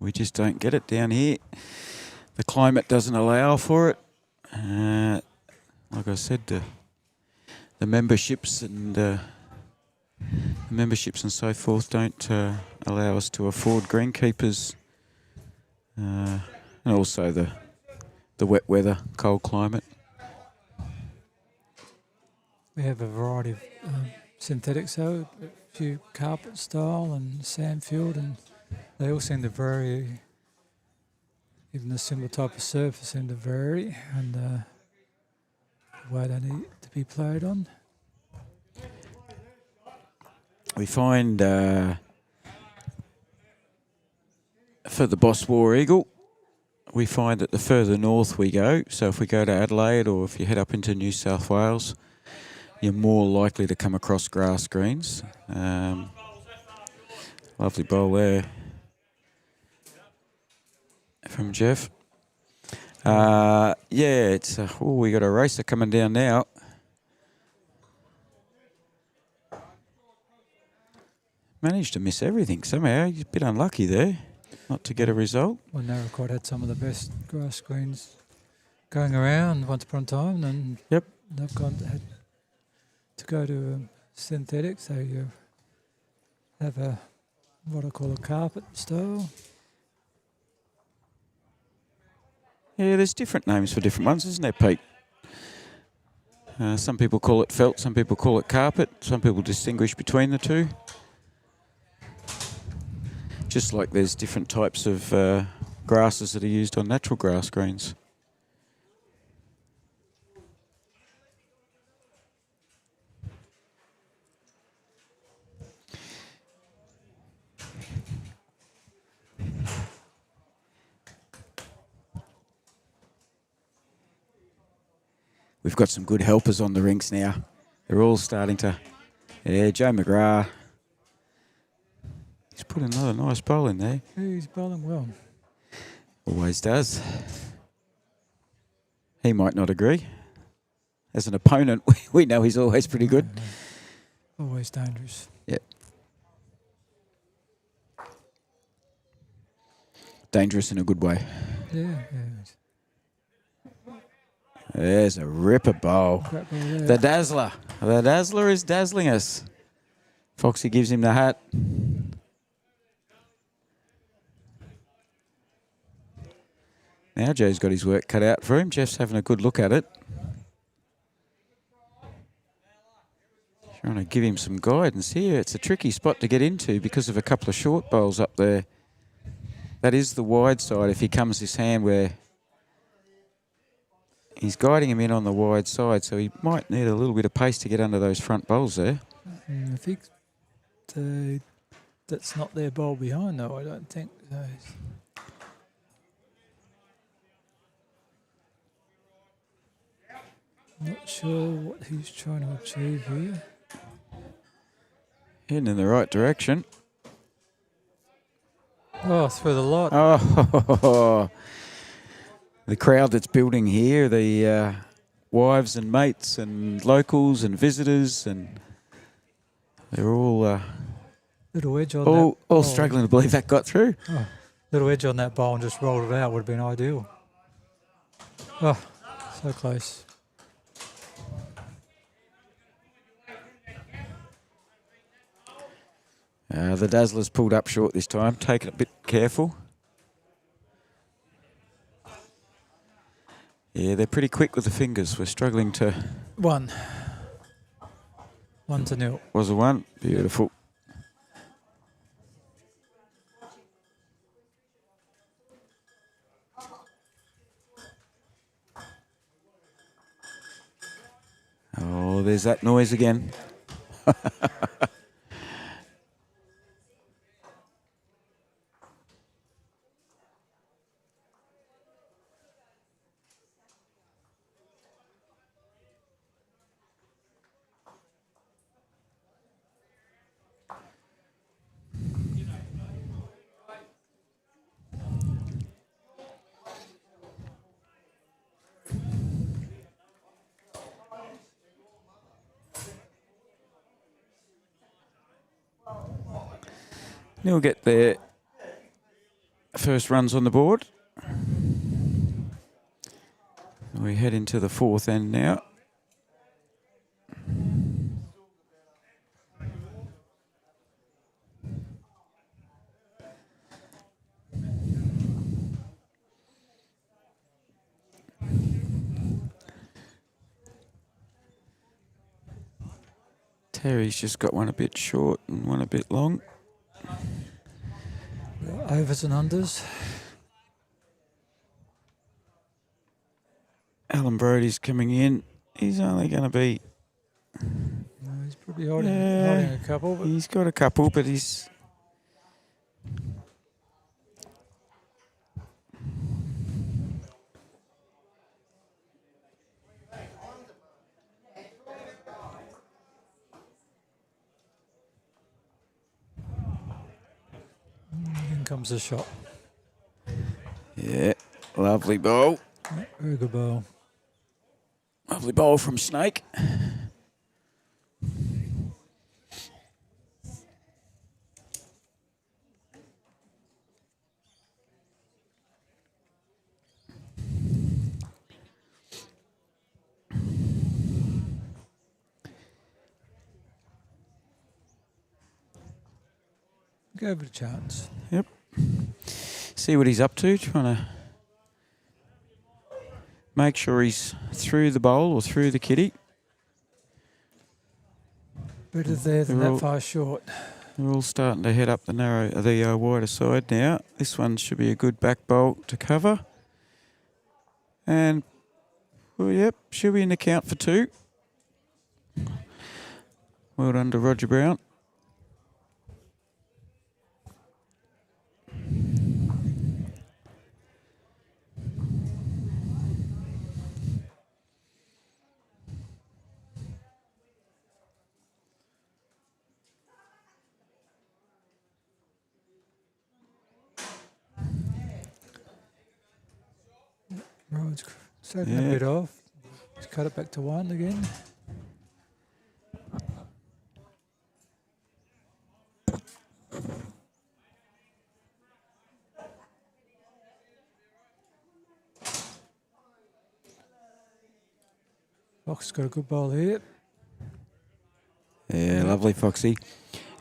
we just don't get it down here. The climate doesn't allow for it. Like I said, the memberships and so forth don't allow us to afford greenkeepers, and also the wet weather, cold climate. We have a variety of synthetics, so a few carpet style and Sandfield, and they all seem to vary. Even a similar type of surface seem to vary, and the way they need to be played on. We find for the Boss War Eagle, we find that the further north we go, so if we go to Adelaide or if you head up into New South Wales, you're more likely to come across grass greens. Lovely bowl there from Jeff. Yeah, it's we got a racer coming down now. Managed to miss everything somehow. He's a bit unlucky there, not to get a result. Well, Narracott had some of the best grass greens going around once upon a time, and Yep. they've had to go to synthetics. They have what I call a carpet style. Yeah, there's different names for different ones, isn't there, Pete? Some people call it felt, some people call it carpet, some people distinguish between the two. Just like there's different types of grasses that are used on natural grass greens. We've got some good helpers on the rinks now. They're all starting to... Yeah, Joe McGrath. He's put another nice bowl in there. Yeah, he's bowling well. Always does. He might not agree. As an opponent, we know he's always pretty good. Always dangerous. Yeah. Dangerous in a good way. Yeah. There's a ripper bowl. Great ball there. The Dazzler. The Dazzler is dazzling us. Foxy gives him the hat. Now Joe's got his work cut out for him. Jeff's having a good look at it. Trying to give him some guidance here. It's a tricky spot to get into because of a couple of short bowls up there. That is the wide side if he comes this hand where he's guiding him in on the wide side, so he might need a little bit of pace to get under those front bowls there. I think that's not their bowl behind, though. I don't think so. Not sure what he's trying to achieve here. Heading in the right direction. Oh, through the lot. Oh, the crowd that's building here, the wives and mates and locals and visitors, and they're all Little edge on that. all struggling to believe that got through. Oh, little edge on that bowl and just rolled it out would have been ideal. Oh, so close. The Dazzler's pulled up short this time, taking it a bit careful. Yeah, they're pretty quick with the fingers. We're struggling to... 1-0. Was a one. Beautiful. Oh, there's that noise again. They'll get their first runs on the board. We head into the fourth end now. Terry's just got one a bit short and one a bit long. Overs and unders. Alan Brody's coming in. He's only going to be... No, he's probably holding a couple. But He's got a couple, but he's... comes the shot. Yeah, lovely ball. Very good ball. Lovely ball from Snake. Give it a chance. Yep. See what he's up to, trying to make sure he's through the bowl or through the kitty. Better there than They're all- that far short. They're all starting to head up the wider side now. This one should be a good back bowl to cover. And, well, yep, she'll be in the count for 2. Well done to Roger Brown. Rod's taking a bit off. Let's cut it back to 1 again. Fox got a good ball here. Yeah, lovely, Foxy.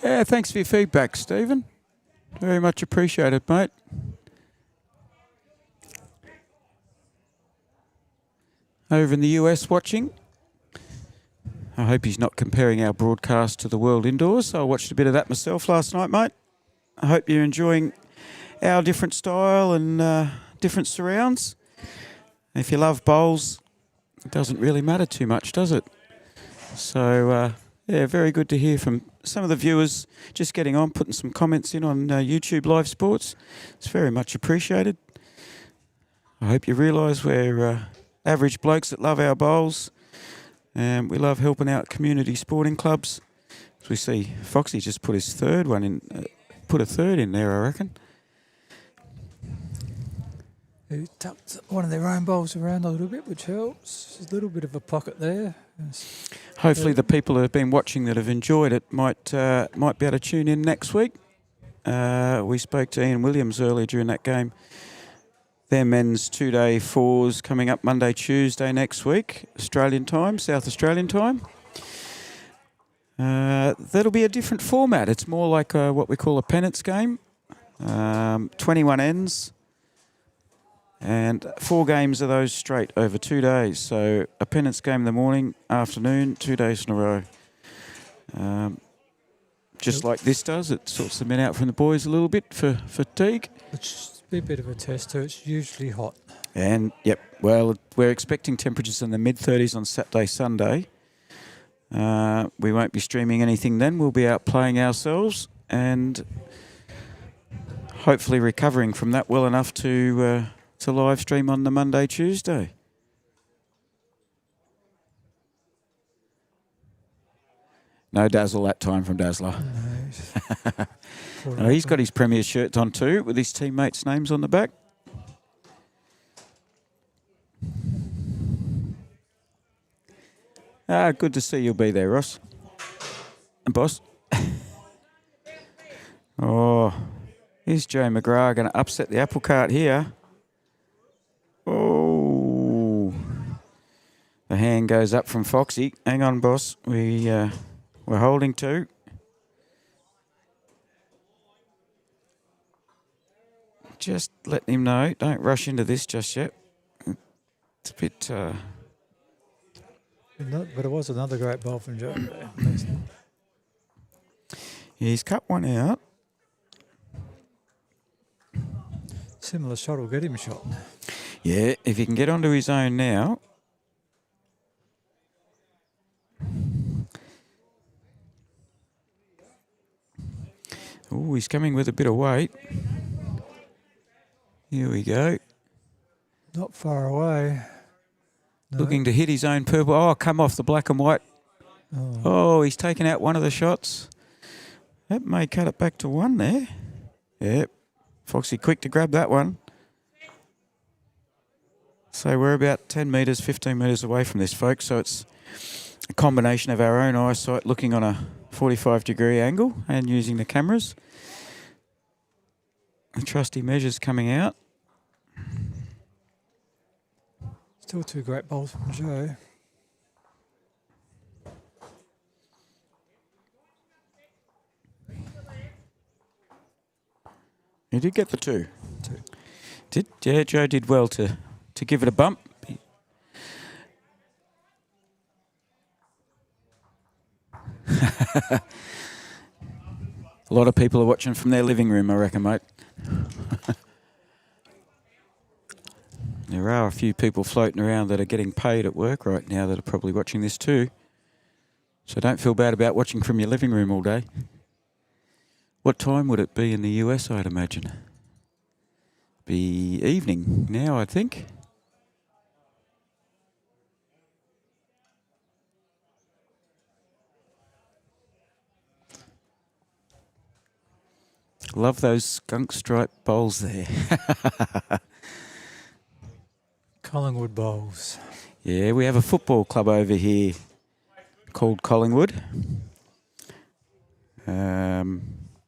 Yeah, thanks for your feedback, Stephen. Very much appreciated, mate. Over in the US watching. I hope he's not comparing our broadcast to the World Indoors. I watched a bit of that myself last night, mate. I hope you're enjoying our different style and different surrounds. If you love bowls, it doesn't really matter too much, does it? So, yeah, very good to hear from some of the viewers just getting on, putting some comments in on YouTube Live Sports. It's very much appreciated. I hope you realise we're average blokes that love our bowls, and we love helping out community sporting clubs. As we see, Foxy just put his third one in, put a third in there, I reckon. He tucked one of their own bowls around a little bit, which helps. There's a little bit of a pocket there. Hopefully the people who have been watching that have enjoyed it might be able to tune in next week. We spoke to Ian Williams earlier during that game. Their men's 2-day 4s coming up Monday, Tuesday next week, Australian time, South Australian time. That'll be a different format. It's more like what we call a pennants game. 21 ends. And 4 games of those straight over 2 days. So a pennants game in the morning, afternoon, 2 days in a row. Just like this does, it sorts the men out from the boys a little bit for fatigue. Which be a bit of a test too. It's usually hot. And, yep, well, we're expecting temperatures in the mid-30s on Saturday, Sunday. We won't be streaming anything then. We'll be out playing ourselves and hopefully recovering from that well enough to live stream on the Monday, Tuesday. No dazzle that time from Dazzler. No, he's got his Premier shirt on too, with his teammates' names on the back. Good to see you'll be there, Ross. And boss. Oh, here's Joe McGrath going to upset the apple cart here. Oh, the hand goes up from Foxy. Hang on, boss. We're holding 2. Just letting him know. Don't rush into this just yet. It's a bit. But it was another great ball from Joe. He's cut one out. Similar shot will get him a shot. Yeah, if he can get onto his own now. Oh, he's coming with a bit of weight. Here we go. Not far away. No. Looking to hit his own purple. Oh, come off the black and white. Oh, he's taken out one of the shots. That may cut it back to 1 there. Yep. Foxy quick to grab that one. So we're about 10 metres, 15 metres away from this, folks. So it's a combination of our own eyesight looking on a 45-degree angle and using the cameras. The trusty measures coming out. Still 2 great bowls from Joe. You did get the 2. Joe did well to give it a bump. A lot of people are watching from their living room, I reckon, mate. There are a few people floating around that are getting paid at work right now that are probably watching this too. So don't feel bad about watching from your living room all day. What time would it be in the US, I'd imagine? Be evening now, I think. Love those skunk stripe bowls there. Collingwood bowls. Yeah, we have a football club over here called Collingwood.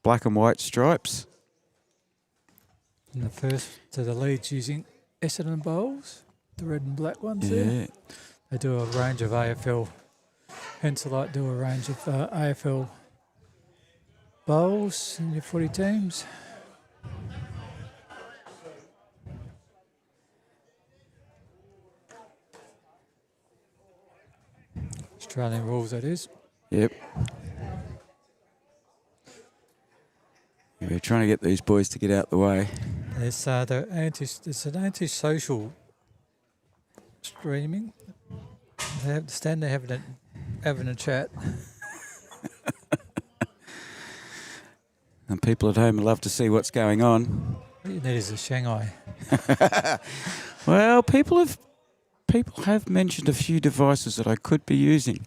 Black and white stripes. And the first to the leads using Essendon bowls, the red and black ones Yeah. there. They do a range of AFL, hence I like do a range of AFL bowls in your footy teams. Australian rules, that is. Yep. We're trying to get these boys to get out the way. It's it's an anti-social streaming. They have to stand there having a chat. And people at home love to see what's going on. What you need is a Shanghai. Well, people have mentioned a few devices that I could be using.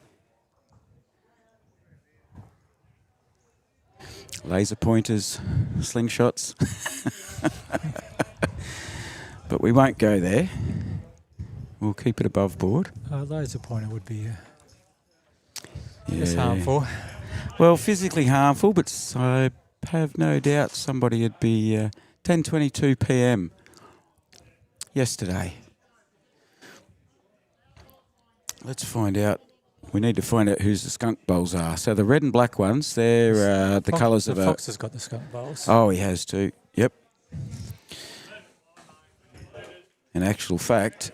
Laser pointers, slingshots. But we won't go there. We'll keep it above board. Laser pointer would be Yeah. less harmful. Well, physically harmful, but I have no doubt somebody would be 10:22 p.m. yesterday. Let's find out. We need to find out whose the skunk bowls are. So the red and black ones, they're the colours of a... Fox has got the skunk bowls. Oh, he has too. Yep. In actual fact,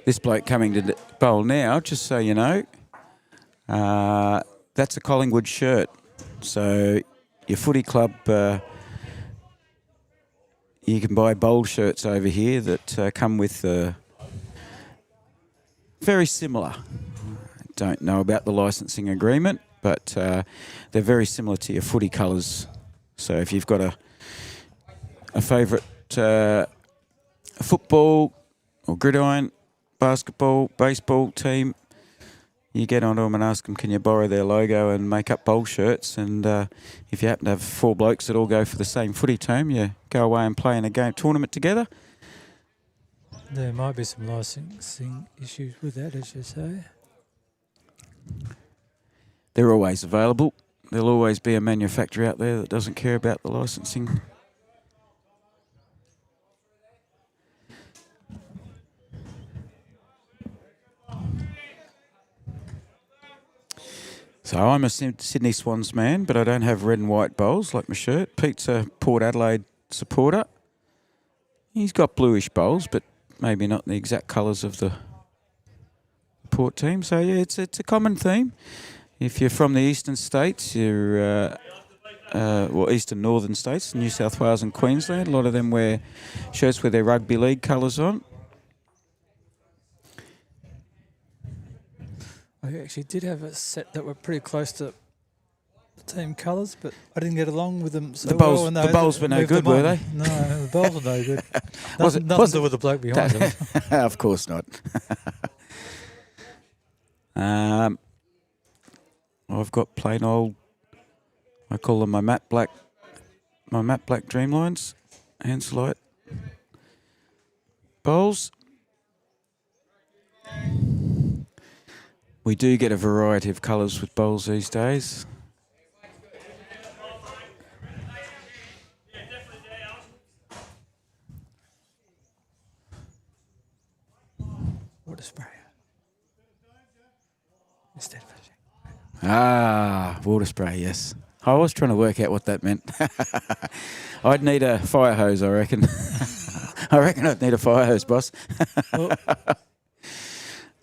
this bloke coming to bowl now, just so you know, that's a Collingwood shirt. So your footy club, you can buy bowl shirts over here that come with very similar. Don't know about the licensing agreement, but they're very similar to your footy colours. So if you've got a favourite football or gridiron, basketball, baseball team, you get onto them and ask them, can you borrow their logo and make up bowl shirts? And if you happen to have 4 blokes that all go for the same footy team, you go away and play in a game tournament together. There might be some licensing issues with that, as you say. They're always available. There'll always be a manufacturer out there that doesn't care about the licensing. So I'm a Sydney Swans man, but I don't have red and white bowls like my shirt. Pete's a Port Adelaide supporter. He's got bluish bowls, but maybe not the exact colours of the Port team. So yeah, it's a common theme. If you're from the eastern states, you're eastern northern states, New South Wales and Queensland, a lot of them wear shirts with their rugby league colours on. I actually did have a set that were pretty close to the team colours, but I didn't get along with them so The bowls- well. and the bowls were no good, were they? No, the bowls were no good. Was it- Nothing was to do it- with the bloke behind them. Of course not. I've got plain old, I call them my matte black my matte black Dreamlines, Hanselite bowls. We do get a variety of colours with bowls these days. Water spray. Instead of Water spray, yes. I was trying to work out what that meant. I'd need a fire hose, I reckon. I reckon I'd need a fire hose, boss. well,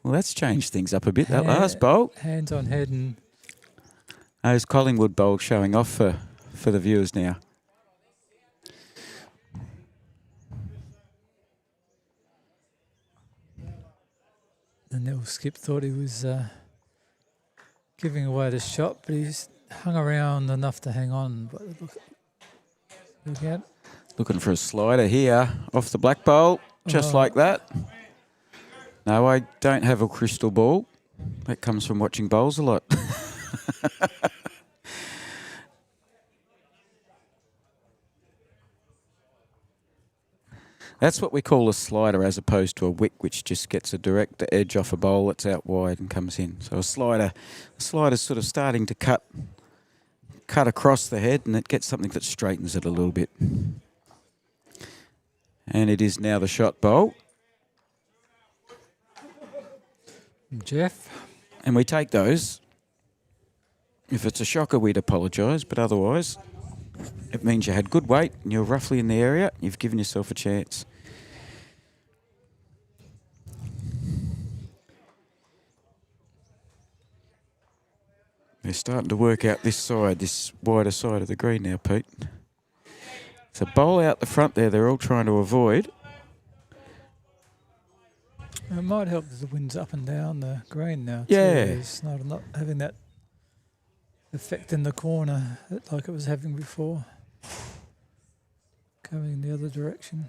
Well, that's changed things up a bit, that last bowl. hands on head and Those Collingwood bowls showing off for the viewers now. the little Skip thought he was giving away the shot, but he's hung around enough to hang on. But look at Looking for a slider here off the black bowl, just like that. No, I don't have a crystal ball. That comes from watching bowls a lot. That's what we call a slider as opposed to a wick, which just gets a direct edge off a bowl that's out wide and comes in. So a slider's sort of starting to cut across the head, and it gets something that straightens it a little bit. And it is now the shot bowl. Jeff. And we take those. If it's a shocker, we'd apologise, but otherwise, it means you had good weight and you're roughly in the area. You've given yourself a chance. They're starting to work out this side, this wider side of the green now, Pete. It's a bowl out the front there they're all trying to avoid. It might help that the wind's up and down the green now. Yeah. Too. It's not having that effect in the corner like it was having before. Going in the other direction.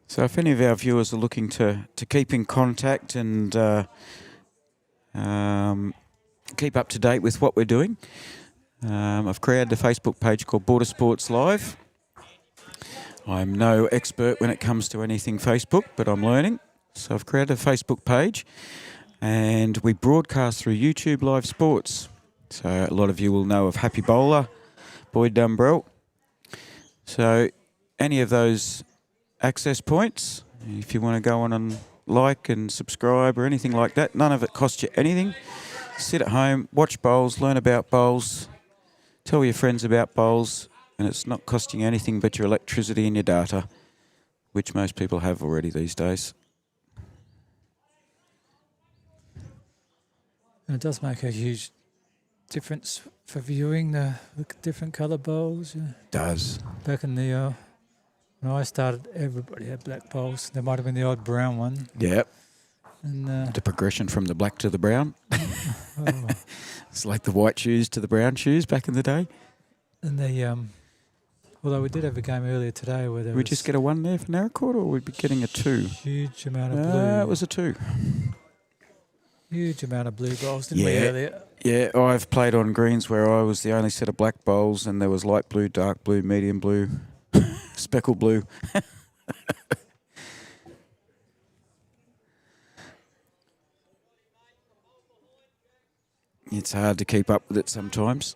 So if any of our viewers are looking to keep in contact and keep up to date with what we're doing, I've created a Facebook page called Border Sports Live. I'm no expert when it comes to anything Facebook, but I'm learning. So I've created a Facebook page and we broadcast through Youtubelivesports. So a lot of you will know of Happy Bowler, Boyd Dumbrell. So any of those access points, if you want to go on and like and subscribe or anything like that, none of it costs you anything. Sit at home, watch bowls, learn about bowls, tell your friends about bowls, and it's not costing you anything but your electricity and your data, which most people have already these days. And it does make a huge difference for viewing the different colour bowls. Does. Back in the when I started, everybody had black bowls. There might have been the odd brown one. Yep. And The progression from the black to the brown. It's like the white shoes to the brown shoes back in the day. and the although we did have a game earlier today where there We was just get a 1 there for Naracoorte, or we'd be getting a 2? huge amount of blue. It was a 2. Huge amount of blue bowls, didn't we, Yeah. earlier? Yeah, I've played on greens where I was the only set of black bowls, and there was light blue, dark blue, medium blue, speckle blue. It's hard to keep up with it sometimes.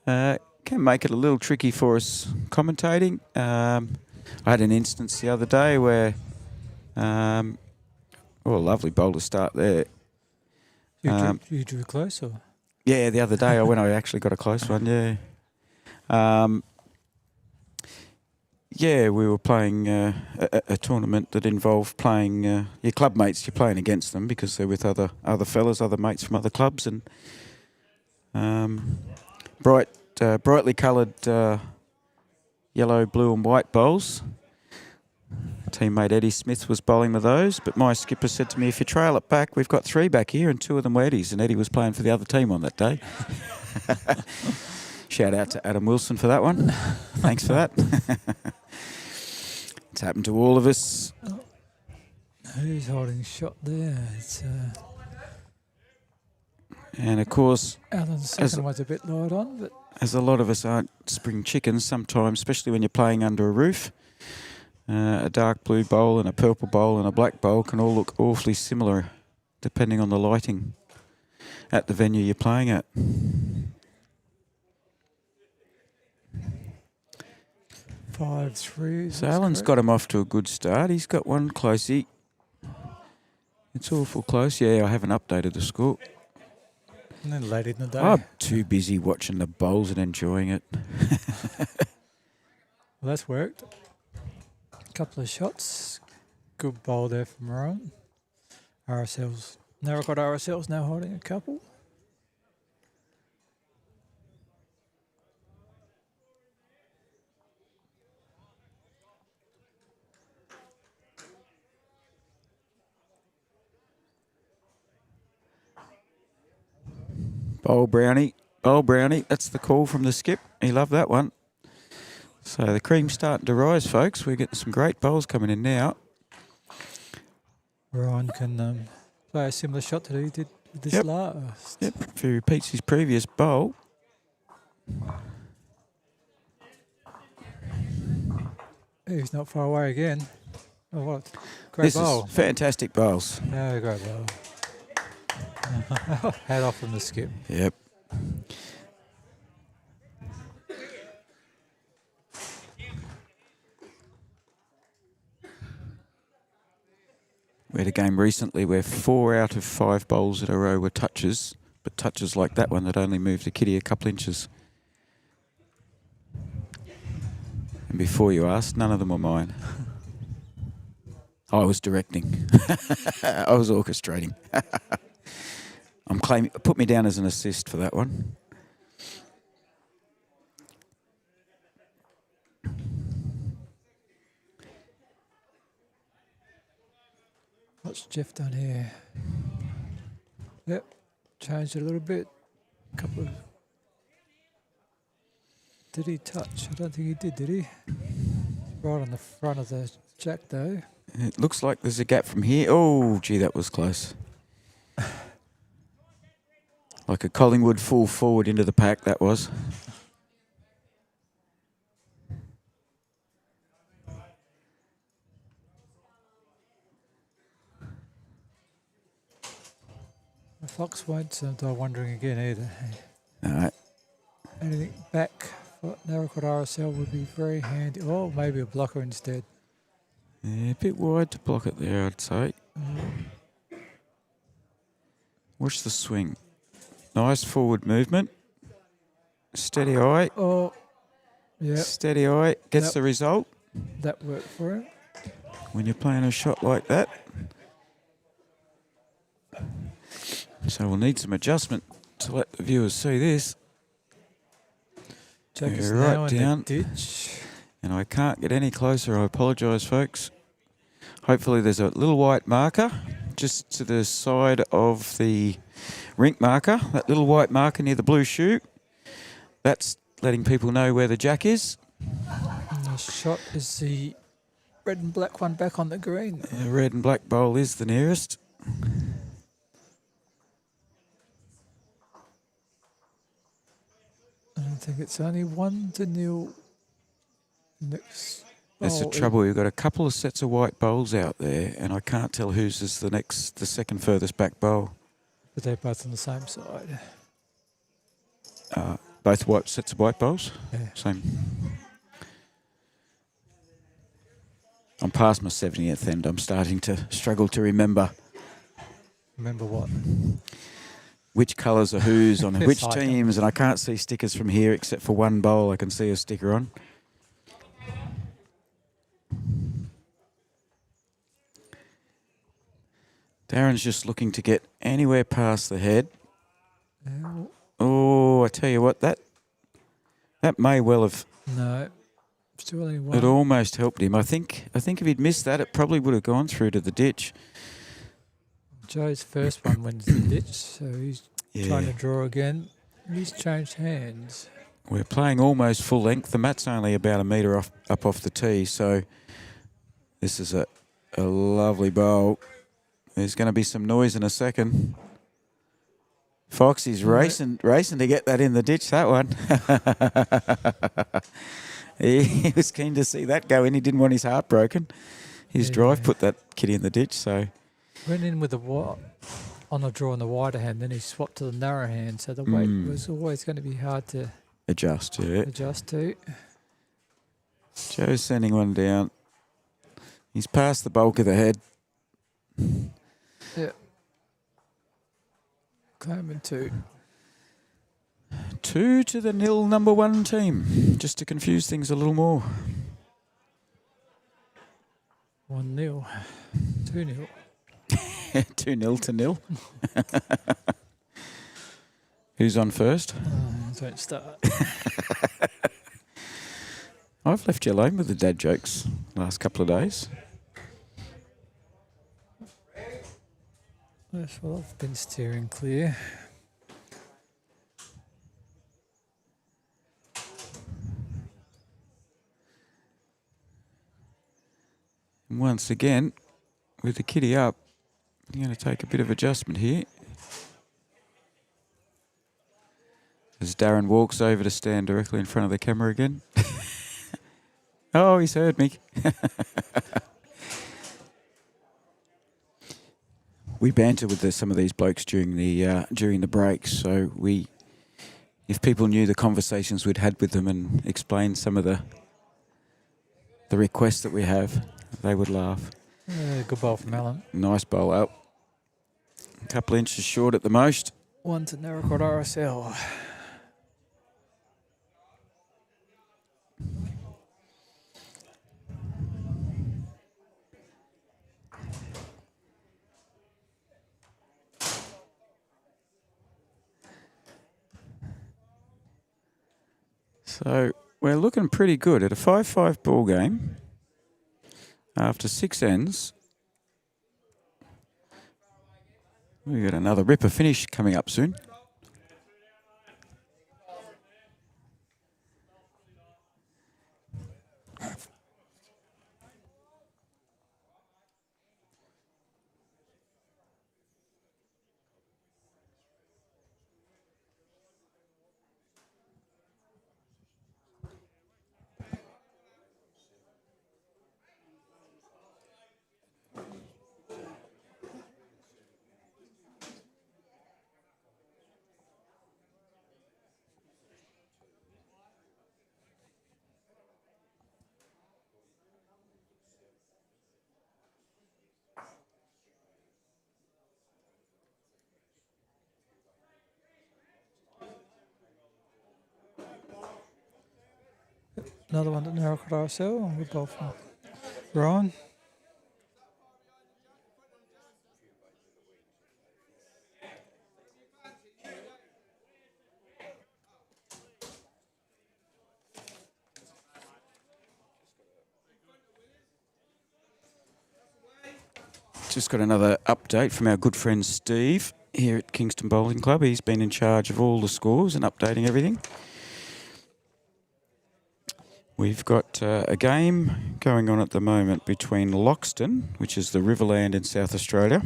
Can make it a little tricky for us commentating. I had an instance the other day where, a lovely bowl to start there. You drew close, or? Yeah, the other day I actually got a close one, yeah. We were playing a tournament that involved playing your club mates. You're playing against them because they're with other fellas, other mates from other clubs, and brightly coloured yellow, blue and white bowls. Teammate Eddie Smith was bowling with those, but my skipper said to me, if you trail it back, we've got 3 back here and 2 of them were Eddie's, and Eddie was playing for the other team on that day. Shout out to Adam Wilson for that one. Thanks for that. It's happened to all of us. Who's holding shot there? It's And of course, Alan's As- second one's a bit light on, but as a lot of us aren't spring chickens sometimes, especially when you're playing under a roof, a dark blue bowl and a purple bowl and a black bowl can all look awfully similar depending on the lighting at the venue you're playing at. 5-3. So Alan's got him off to a good start. He's got one closey. It's awful close. Yeah, I haven't updated the score. And then late in the day. I'm too busy watching the bowls and enjoying it. Well, that's worked. A couple of shots. Good bowl there from Ron. RSL's. Never got RSL's now holding a couple. Bowl brownie. Bowl brownie. That's the call from the skip. He loved that one. So the cream's starting to rise, folks. We're getting some great bowls coming in now. Ryan can play a similar shot that he did with this Yep. last. Yep, if he repeats his previous bowl. He's not far away again. Oh, what? Great This bowl. is fantastic bowls. Yeah, great bowl. Head off from the skip. Yep. We had a game recently where 4 out of 5 bowls in a row were touches, but touches like that one that only moved the kitty a couple inches. And before you asked, none of them were mine. I was directing. I was orchestrating. I'm claiming. Put me down as an assist for that one. What's Jeff done here? Yep, changed it a little bit. Couple of. Did he touch? I don't think he did he? Right on the front of the jack though. It looks like there's a gap from here. Oh, gee, that was close. Like a Collingwood full forward into the pack, that was. The Fox won't die wandering again either. All right. Anything back for Narracott RSL would be very handy. Oh, maybe a blocker instead. Yeah, a bit wide to block it there, I'd say. Watch the swing. Nice forward movement. Steady eye. Oh, yeah, Steady eye. Gets Yep. the result. that worked for him. When you're playing a shot like that. So we'll need some adjustment to let the viewers see this. Jack is Yeah, now right in down. the ditch. And I can't get any closer. I apologise, folks. Hopefully there's a little white marker just to the side of the rink marker. That little white marker near the blue shoe. That's letting people know where the jack is. And the shot is the red and black one back on the green. The red and black bowl is the nearest. I think it's only 1-0. Next. That's the bowl. trouble. We've got a couple of sets of white bowls out there, and I can't tell whose is the second furthest back bowl. But they're both on the same side. Both white sets of white bowls. Yeah. Same. I'm past my 70th end. I'm starting to struggle to remember Remember what? which colours are whose on which Like teams, and I can't see stickers from here except for one bowl I can see a sticker on. Darren's just looking to get anywhere past the head. Yeah, Oh, I tell you what, that may well have. no. Still only one. It almost helped him. I think if he'd missed that, it probably would have gone through to the ditch. Joe's first one went to the ditch, so he's Yeah. trying to draw again. He's changed hands. We're playing almost full length. The mat's only about a metre up off the tee, so this is a lovely bowl. There's going to be some noise in a second. Foxy's racing to get that in the ditch, that one. he was keen to see that go in. He didn't want his heart broken. His drive put that kitty in the ditch, so... Went in with on a draw on the wider hand, then he swapped to the narrow hand, so the weight was always going to be hard to adjust to. Joe's sending one down. He's past the bulk of the head. Yeah. Claiming 2. 2-0 number 1 team, just to confuse things a little more. 1-0. 2-0. 2-0. Who's on first? Don't start. I've left you alone with the dad jokes last couple of days. Yes, well, I've been steering clear. And once again, with the kitty up, I'm going to take a bit of adjustment here. As Darren walks over to stand directly in front of the camera again. Oh, he's heard me. We banter with some of these blokes during the breaks, so if people knew the conversations we'd had with them and explained some of the requests that we have, they would laugh. Good bowl from Alan. Nice bowl out. A couple of inches short at the most. 1 to Narracott RSL. So we're looking pretty good at a 5-5 ball game. After 6 ends, we've got another ripper finish coming up soon. Another one at Narracott RSL, and good bowl from Ryan. Just got another update from our good friend Steve here at Kingston Bowling Club. He's been in charge of all the scores and updating everything. We've got a game going on at the moment between Loxton, which is the Riverland in South Australia,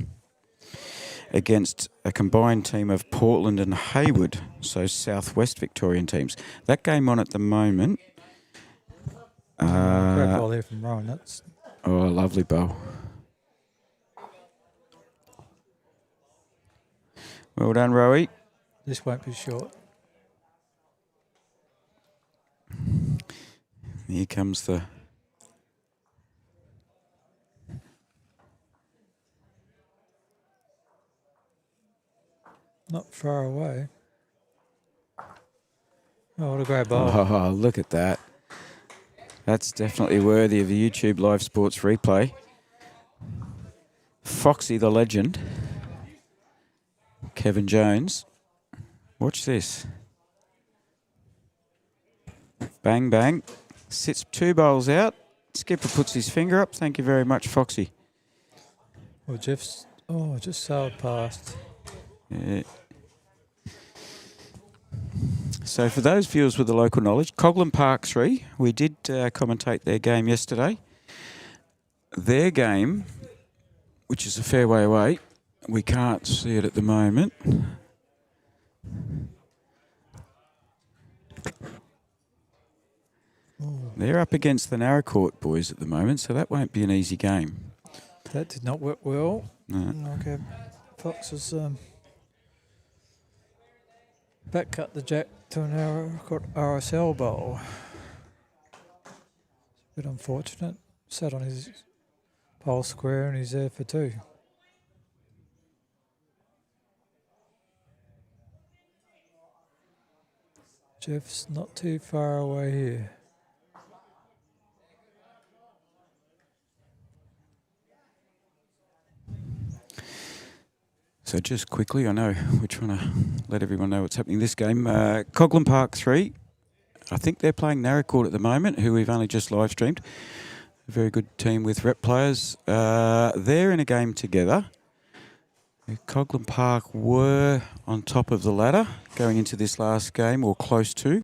against a combined team of Portland and Hayward, so southwest Victorian teams. That game on at the moment. Great ball there from Ryan. That's a lovely bowl. Well done, Rowie. This won't be short. Here comes the... Not far away. Oh, what a great ball. Oh, look at that. That's definitely worthy of the YouTube Live Sports replay. Foxy the legend. Kevin Jones. Watch this. Bang, bang. Sits 2 bowls out. Skipper puts his finger up. Thank you very much, Foxy. Well, Jeff's... just sailed past. Yeah. So for those viewers with the local knowledge, Coghlan Park 3, we did commentate their game yesterday. Their game, which is a fair way away, we can't see it at the moment. They're up against the narrow court boys at the moment, so that won't be an easy game. That did not work well. No. Okay, Fox was back cut the jack to an narrow court RSL bowl. It's a bit unfortunate. Sat on his pole square and he's there for two. Jeff's not too far away here. So just quickly, I know we're trying to let everyone know what's happening in this game. Coghlan Park 3, I think they're playing narrow court at the moment, who we've only just live streamed. A very good team with rep players. They're in a game together. Coghlan Park were on top of the ladder going into this last game, or close to.